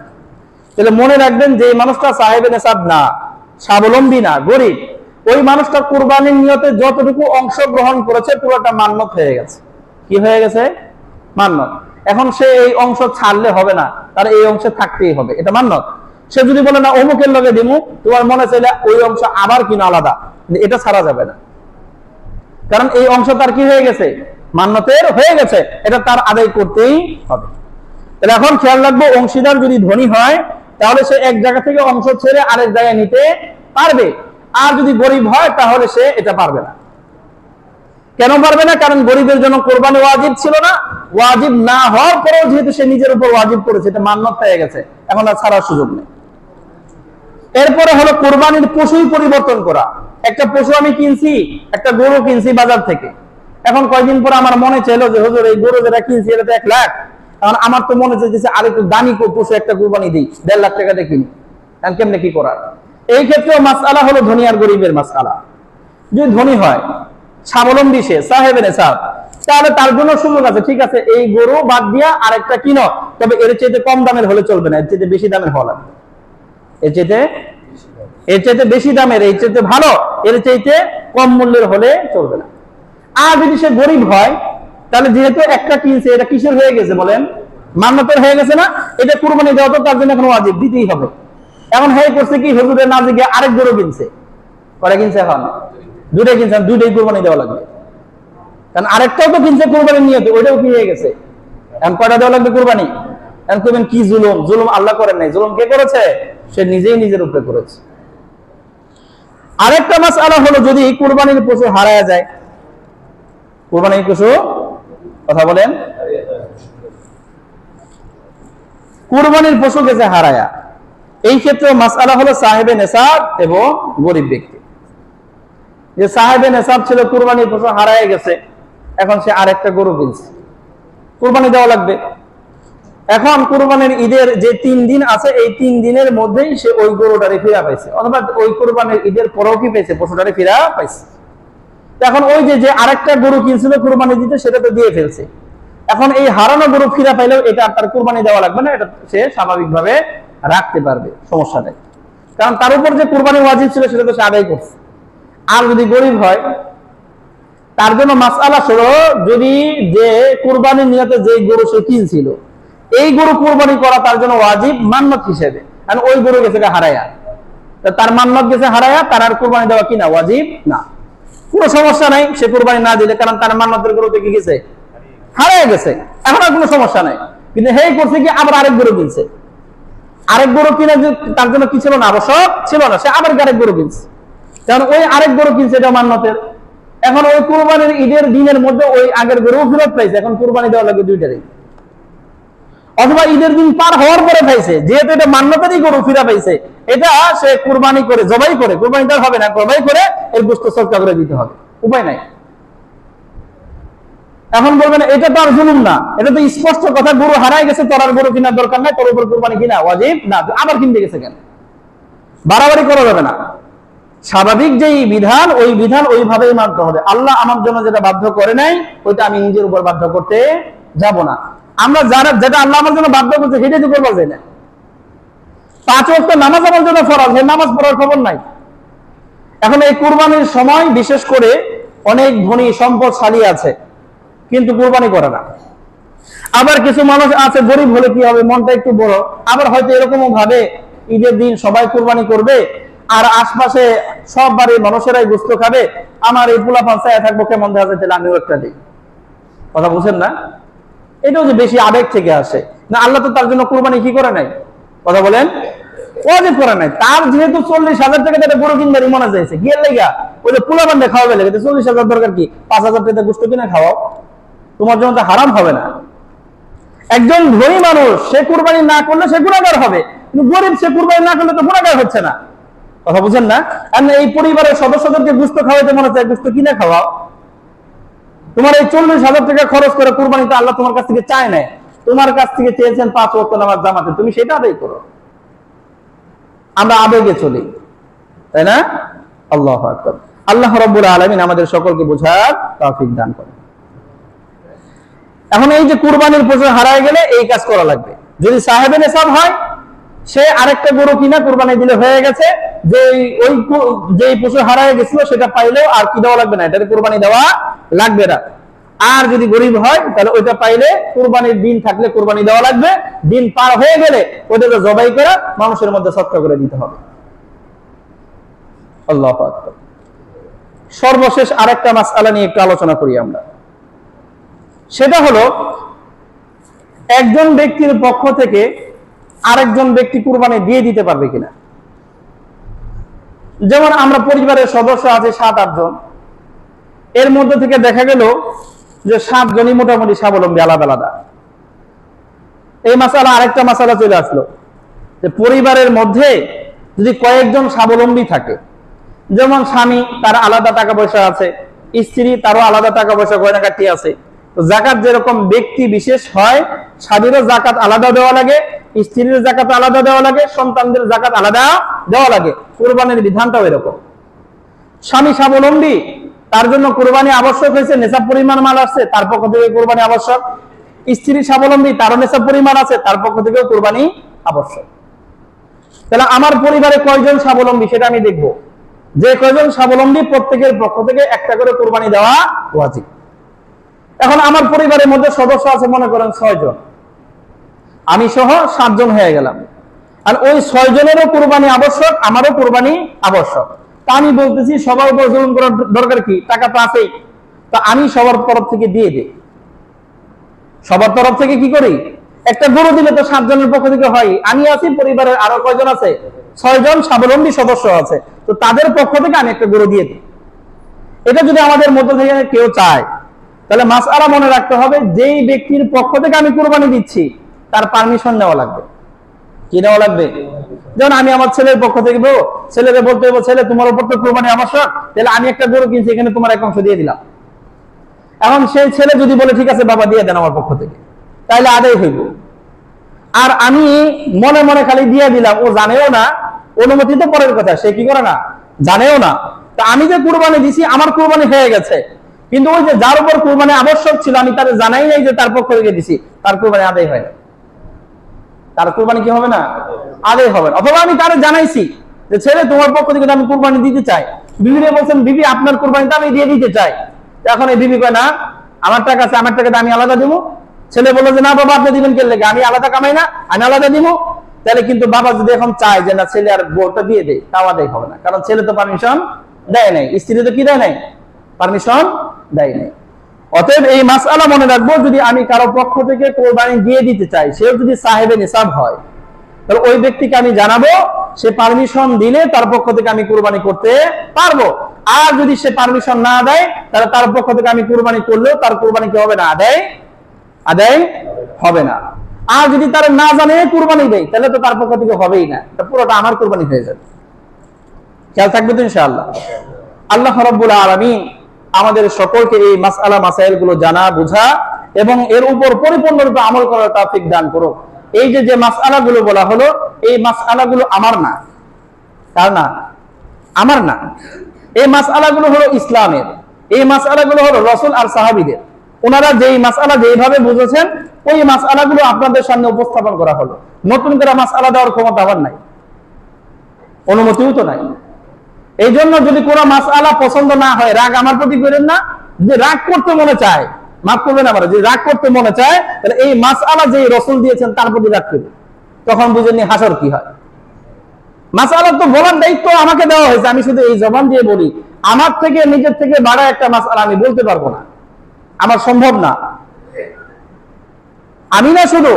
তাহলে মনে রাখবেন যে এই মানুষটা সাহেবে নেসাব না, স্বাবলম্বী না, গরিব, ওই মানুষটা কুরবানির নিয়তে যতটুকু অংশগ্রহণ করেছে পুরোটা মান্নত হয়ে গেছে। কি হয়ে গেছে? মান্নত। এখন সে এই অংশ ছাড়লে হবে না, তার এই অংশে থাকতেই হবে, এটা মান্নত। সে যদি বলে না অমুকের লগে দিমু, তোমার মনে চাইলে ওই অংশ আবার কিনা আলাদা, এটা ছাড়া যাবে না, কারণ এই অংশ তার কি হয়ে গেছে? মান্নতের হয়ে গেছে, এটা তার আদায় করতেই হবে। তাহলে এখন খেয়াল রাখবো, অংশীদার যদি ধনী হয় তাহলে সে এক জায়গা থেকে অংশ ছেড়ে আরেক জায়গায় নিতে পারবে, আর যদি গরিব হয় তাহলে সে এটা পারবে না। কেন পারবে না? কারণ গরিবের জন্য কোরবানি ওয়াজিব ছিল না, ওয়াজিব না হওয়ার পরেও যেহেতু সে নিজের উপর ওয়াজিব করেছে, এটা মান্নত হয়ে গেছে, এখন আর ছাড়ার সুযোগ নেই। এরপরে হলো কুরবানির পশুই পরিবর্তন করা। একটা পশু আমি কিনছি, একটা গরু কিনছি বাজার থেকে, এখন কয়েকদিন পরে আমার মনে চাইলো যে হুজুর এই গরু যেটা কিনছি এটা তো 1 লাখ, এখন আমার তো মনে চাইছে আর একটু দামি পশু একটা কুরবানি দিই, 1.5 লাখ টাকাতে কিনি, এখন কেমনে কি করার? এই ক্ষেত্রেও মাসআলা হলো ধনী আর গরিবের মাসআলা। যদি ধনী হয়, স্বাবলম্বী, সে সাহেবে নেশাব, তাহলে তার জন্য সুযোগ আছে, ঠিক আছে এই গরু বাদ দিয়া আরেকটা কিনো, তবে এর চাইতে কম দামের হলে চলবে না, এর চাইতে বেশি দামের হওয়া লাগবে, এর চাইতে বেশি দামের, এর চাইতে ভালো, এর চাইতে কম মূল্যের হলে চলবে না। আর যদি সে গরিব হয়, তাহলে যেহেতু একটা কিনছে, এটা কিসের হয়ে গেছে বলেন? মান্নতের হয়ে গেছে না? এটা কুরবানি দেওয়া তো তার জন্য এখন ওয়াজিব, দিতেই হবে। এখন হয়ে করছে কি, হুজুরের না গিয়ে আরেক গরু কিনছে, কয়টা কিনছে? এখন 2টাই কিনছে, 2টাই কুরবানি দেওয়া লাগবে, কারণ আরেকটাও তো কিনছে কুরবানির নিয়তে, ওইটাও কি হয়ে গেছে, এখন কয়টা দেওয়া লাগবে কুরবানি? এখন কইবেন কি জুলুম? জুলুম আল্লাহ করেন নাই, জুলুম কে করেছে? সে নিজেই নিজের উপরে করেছে। আরেকটা মাসআলা হলো যদি কুরবানির পশু হারায় যায়, কুরবানির পশু, কথা বলেন, কুরবানির পশু গেছে হারায়া, এই ক্ষেত্রে মাসআলা হলো সাহেবে নেশাব এবং গরিব ব্যক্তি। যে সাহেবে নেশাব ছিল, কুরবানির পশু হারায় গেছে, এখন সে আরেকটা গরু কিনছে, কুরবানি দেওয়া লাগবে। এখন কুরবানির ঈদের যে 3 দিন আছে, এই 3 দিনের মধ্যেই সে ওই গরুটারে ফিরা পাইছে, অথবা ওই কুরবানির ঈদের পরেও কি পেয়েছে, পশুটারে ফিরা পাইছে। এখন ওই যে আরেকটা গরু কিনছিল কুরবানি দিতে, সেটা তো দিয়ে ফেলছে, এখন এই হারানো গরু ফিরা পাইলেও এটা তার কুরবানি দেওয়া লাগবে না, এটা সে স্বাভাবিকভাবে রাখতে পারবে, সমস্যা নেই, কারণ তার উপর যে কুরবানি ওয়াজিব ছিল সেটা তো সে আদায় করছে। আর যদি গরিব হয়, তার জন্য মাসআলা হলো যদি যে কুরবানির নিয়তে যে গরু সে কিনছিল, এই গরু কুরবানি করা তার জন্য ওয়াজিব মান্নত হিসেবে, কারণ ওই গরু গেছে হারায়া, তার মান্নত গেছে হারায়া, তার আর কুরবানি দেওয়া কিনা ওয়াজিব না, কোনো সমস্যা নাই সে কুরবানি না দিলে, কারণ তার মান্নতের গরু থেকে গেছে, হারায় গেছে, এখন আর কোনো সমস্যা নাই। কিন্তু হেই করছে কি, আবার আরেক গরু কিনছে, আরেক গরু কিনে তার জন্য কি ছিল না, আবশ্যক ছিল না, সে আবার আরেক গরু কিনছে, কারণ ওই আরেক গরু কিনছে এটা মান্নতের। এখন ওই কুরবানির ঈদের দিনের মধ্যে ওই আগের গরু ফেরত পাইছে, এখন কুরবানি দেওয়া লাগবে 2টারই, অথবা ঈদের দিন পার হওয়ার পরে পাইছে, যেহেতু এটা মান্নতেরই গরু ফিরা পাইছে, এটা সে কুরবানি করে, জবাই করে, কুরবানি দেওয়া হবে না, জবাই করে এর গোশত সদকা করে দিতে হবে, উপায় নাই। এখন বলবেন এটা তো আর জুলুম না, এটা তো স্পষ্ট কথা, গরু হারায় গেছে, তোর আর গরু কেনার দরকার নাই, তোর উপর কুরবানি কিনা ওয়াজিব না, আবার কিনতে গেছে কেন? বাড়াবাড়ি করা যাবে না, স্বাভাবিক যেই বিধান, ওই বিধান ওইভাবেই মানতে হবে। আল্লাহ আমার জন্য যেটা বাধ্য করে নাই, ওইটা আমি নিজের উপর বাধ্য করতে যাব না। আমরা যেটা আল্লাহ আমার জন্য বাধ্য করছে সেটাই তো করবো না। 5 ওয়াক্ত নামাজ আমার জন্য ফরজ, সেই নামাজ পড়ার খবর নাই। এখন এই কুরবানির সময় বিশেষ করে অনেক ধনী সম্পদশালী আছে, কিন্তু কুরবানি করে না। আবার কিছু মানুষ আছে গরিব হলে কি হবে, মনটা একটু বড়, আবার হয়তো এরকমও ভাবে ঈদের দিন সবাই কুরবানি করবে, আর আশপাশে সব বাড়ির মানুষেরাই গোশত খাবে, আমার এই পোলাপান চায়া থাকবো, কেমন দেখা যায়, আমিও একটা দিই। কথা বুঝেন না? এটাও যে বেশি আবেগ থেকে আসে না, আল্লাহ তো তার জন্য কুরবানি কি করে নাই, কথা বলেন, ওয়াজিব করে নাই। তার যেহেতু 40,000 টাকা একটা গরু কিনবার মনে চাইছে, গিয়ে লেগা ওই যে পোলাপান খাওয়াবে লেগে, 40,000 দরকার কি, 5,000 টাকা গোশত কিনে খাওয়াও, তোমার জন্য তো হারাম হবে না। একজন ধনী মানুষ সে কুরবানি না করলে সে গুনাহগার হবে, কিন্তু গরিব সে কুরবানি না করলে তো গুনাহগার হচ্ছে না, কথা বুঝেন না? এই পরিবারের সদস্যদেরকে গোশত খাওয়াইতে মনে চায়, গোশত কিনে খাওয়াও। তোমার এই 40,000 টাকা খরচ করে কুরবানি তো আল্লাহ তোমার কাছ থেকে চায় না, তোমার কাছ থেকে চেয়েছেন 5 ওয়াক্ত নামাজ জামাতে, তুমি সেটা আদায় করো। আমরা আবেগে চলি, তাই না? আল্লাহু আকবার। আল্লাহ রাব্বুল আলামিন আমাদের সকলকে বোঝার তৌফিক দান করেন। এখন এই যে কুরবানির পশু হারায় গেলে এই কাজ করা লাগবে। যদি সাহেবে নেশাব হয়, সে আরেকটা গরু কিনা কুরবানি দিলে হয়ে গেছে, যে পশু হারায় গেছিল সেটা পাইলেও আর কি দেওয়া লাগবে না, এটা কুরবানি দেওয়া লাগবে না। আর যদি গরিব হয় তাহলে ওইটা পাইলে কুরবানির দিন থাকলে কুরবানি দেওয়া লাগবে, দিন পার হয়ে গেলে ওইটাকে জবাই করে মানুষের মধ্যে সদকা করে দিতে হবে। আল্লাহু আকবার। সর্বশেষ আরেকটা মাসআলা নিয়ে একটু আলোচনা করি আমরা, সেটা হলো একজন ব্যক্তির পক্ষ থেকে আরেকজন ব্যক্তি কুরবানি দিয়ে দিতে পারবে কিনা। যেমন আমরা পরিবারের সদস্য আছে 7-8 জন, এর মধ্যে থেকে দেখা গেল যে 7 জনই মোটামুটি স্বাবলম্বী আলাদা আলাদা। এই মাসালা আরেকটা মাসালা চলে আসলো যে পরিবারের মধ্যে যদি কয়েকজন স্বাবলম্বী থাকে, যেমন স্বামী তার আলাদা টাকা পয়সা আছে, স্ত্রী তারও আলাদা টাকা পয়সা গয়নাগাটি আছে, জাকাত যেরকম ব্যক্তি বিশেষ হয়, স্বামীরও জাকাত আলাদা দেওয়া লাগে, স্ত্রীর জাকাত আলাদা দেওয়া লাগে, সন্তানদের জাকাত আলাদা দেওয়া লাগে। কুরবানির বিধানটাও এরকম। স্বামী স্বাবলম্বী, তার জন্য কুরবানি আবশ্যক হয়েছে, নেশাব পরিমাণ মাল আসছে, তার পক্ষ থেকে কুরবানি আবশ্যক। স্ত্রী স্বাবলম্বী, তারও নেশাব পরিমাণ আছে, তার পক্ষ থেকেও কুরবানি আবশ্যক। তাহলে আমার পরিবারে কয়জন স্বাবলম্বী সেটা আমি দেখব। যে কয়জন স্বাবলম্বী প্রত্যেকের পক্ষ থেকে একটা করে কুরবানি দেওয়া ওয়াজিব। এখন আমার পরিবারের মধ্যে সদস্য আছে মনে করেন 6 জন, আমি সহ 7 জন হয়ে গেলাম, আর ওই 6 জনেরও কুরবানি আবশ্যক, আমারও কুরবানি আবশ্যক। তা আমি বলতেছি সবার উপর জুলুম করার দরকার কি, টাকা তো আছেই, তা আমি সবার তরফ থেকে দিয়ে দিই। সবার তরফ থেকে কি করি, একটা গরু দিলে তো 7 জনের পক্ষ থেকে হয়। আমি আছি, পরিবারের আরো কয়জন আছে, 6 জন স্বাবলম্বী সদস্য আছে, তো তাদের পক্ষ থেকে আমি একটা গরু দিয়ে দিই। এটা যদি আমাদের মধ্য থেকে কেউ চায়, তাহলে মাসআলা মনে রাখতে হবে, যেই ব্যক্তির পক্ষ থেকে আমি কুরবানি দিচ্ছি তার পারমিশন নেওয়া লাগবে। কি নেওয়া লাগবে? যেমন আমি আমার ছেলের পক্ষ থেকে বলবো, ছেলেকে বলতে হবে, ছেলে তোমার উপর তো কুরবানি আবশ্যক, তাহলে আমি একটা গরু কিনছি, এখানে তোমার এক অংশ দিয়ে দিলাম। এখন সেই ছেলে যদি বলে ঠিক আছে বাবা দিয়ে দেন আমার পক্ষ থেকে, তাহলে আদায় হইব। আর আমি মনে মনে খালি দিয়ে দিলাম, ও জানেও না, অনুমতি তো পরের কথা, সে কি করে না, জানেও না। তা আমি যে কুরবানি দিছি আমার কুরবানি হয়ে গেছে, কিন্তু ওই যে যার উপর কুরবানি আবশ্যক ছিল আমি তার জানাই নাই যে তার পক্ষ থেকে দিছি, তার কুরবানি আদায় হয় না। তার কুরবানি কি হবে না, আদায় হবে না। অথবা আমি তার জানাইছি যে ছেলে তোমার পক্ষ থেকে আমি কুরবানি দিতে চাই, বিবিরে বলছেন বিবি আপনার কুরবানিটা আমি দিয়ে দিতে চাই। এখন এই বিবি কয় না আমার টাকা আছে, আমার টাকাটা আমি আলাদা দিব। ছেলে বললো যে না বাবা আপনি দিবেন কে লেগে, আমি আলাদা কামাই না, আমি আলাদা দিব। তাহলে কিন্তু বাবা যদি এখন চায় যে না ছেলে আর বউটা দিয়ে দেয়, তাও আদায় হবে না, কারণ ছেলে তো পারমিশন দেয় নাই, স্ত্রী তো কি দেয় নাই, পারমিশন দেয় নাই। অতএব এই মাসআলা মনে রাখবো, যদি আমি কারো পক্ষ থেকে কোরবানি দিয়ে দিতে চাই, সেও যদি সাহেবে নিসাব হয়, তাহলে ওই ব্যক্তিকে আমি জানাবো, সে পারমিশন দিলে তার পক্ষ থেকে আমি কুরবানি করতে পারবো। আর যদি সে পারমিশন না দেয়, তাহলে তার পক্ষ থেকে আমি কুরবানি করলেও তার কুরবানি কি হবে না, আদায় হবে না। আর যদি তার না জানে কুরবানি দেয়, তাহলে তো তার পক্ষ থেকে হবেই না, পুরোটা আমার কুরবানি হয়ে যাবে। খেয়াল থাকবে তো ইনশাআল্লাহ। আল্লাহ রাব্বুল আলামিন আমাদের সকলকে এই মাসআলা মাসাইল গুলো জানা, বুঝা এবং এর উপর পরিপূর্ণরূপে আমল করার তৌফিক দান করুক। এই যে মাসআলা গুলো বলা হলো, এই মাসআলা গুলো আমার না, তার না, আমার না। এই মাসআলা গুলো হলো ইসলামের, এই মাসআলা গুলো হলো রাসূল আর সাহাবীদের। ওনারা যেই মাসআলা যেইভাবে বুঝেছেন, ওই মাসআলা গুলো আপনাদের সামনে উপস্থাপন করা হলো। নতুন করে মাসআলা দেওয়ার ক্ষমতা আমার নাই, অনুমতিও তো নাই। এই জন্য যদি কোনো মাসআলা পছন্দ না হয়, রাগ আমার প্রতি করেন না। যদি রাগ করতে মনে চায়, মাফ করবেন আমার, যদি রাগ করতে মনে চায়, তাহলে এই মাসআলা যে রাসূল দিয়েছেন তার প্রতি রাগ করবে, তখন বুঝেননি হাসর কি হয়। মাসআলা তো বলার দায়িত্ব আমাকে দেওয়া হয়েছে, আমি শুধু এই জবান দিয়ে বলি। আমার থেকে নিজের থেকে বাড়া একটা মাসআলা আমি বলতে পারবো না, আমার সম্ভব না। আমি না শুধু,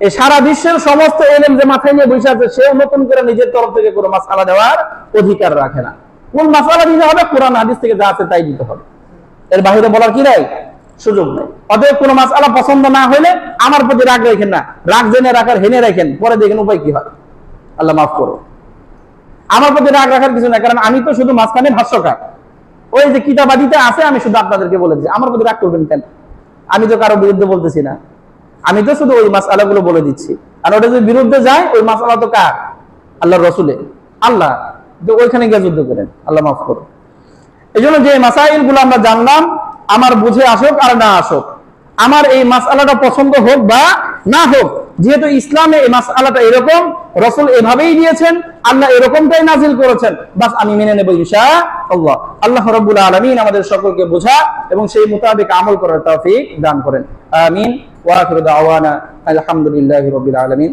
এই সারা বিশ্বের সমস্ত এলেম যে মাথায় নিয়ে বসে আছে, সেও নতুন করে নিজের তরফ থেকে কোনো মাসআলা দেওয়ার অধিকার রাখে না। কোন মাসআলা দিতে হবে, কোরআন হাদিস থেকে যা আছে তাই দিতে হবে, এর বাইরে বলার কি নাই, সুযোগ নেই। অতএব কোনো মাসআলা পছন্দ না হলে আমার প্রতি রাগ রাখেন না, রাগ জেনে রাখার হেনে রাখেন, পরে দেখেন উপায় কি হয়। আল্লাহ মাফ করো। আমার প্রতি রাগ রাখার কিছু না, কারণ আমি তো শুধু মাঝখানে ভাষ্যকার। ওই যে কিতাবাদিতে আছে, আমি শুধু আপনাদেরকে বলে দিচ্ছি, আমার প্রতি রাগ করবেন কেন? আমি তো কারো বিরুদ্ধে বলতেছি না, আমি তো শুধু ওই মাসআলা গুলো বলে দিচ্ছি। আর ওটা যদি বিরুদ্ধে যায়, ওই মাসআলা তো কার? আল্লাহর রাসূলের। আল্লাহ ওইখানে গিয়ে যুদ্ধ করেন, আল্লাহ মাফ করো। এই জন্য যে মাসাইল গুলো আমরা জানলাম, আমার বুঝে আসুক আর না আসুক, আমার এই মাসআলাটা পছন্দ হোক বা না হোক, যেহেতু ইসলামে এই মাসআলাটা এরকম, রাসূল এভাবেই দিয়েছেন, আল্লাহ এরকমটাই নাজিল করেছেন, বাস আমি মেনে নেব ইনশাআল্লাহ। আল্লাহ রাব্বুল আলামিন আমাদের সকলকে বোঝা এবং সেই মোতাবেক আমল করার তৌফিক দান করেন। আমিন। ওয়া আখিরু দাওয়ানা আলহামদুলিল্লাহি রাব্বিল আলামিন।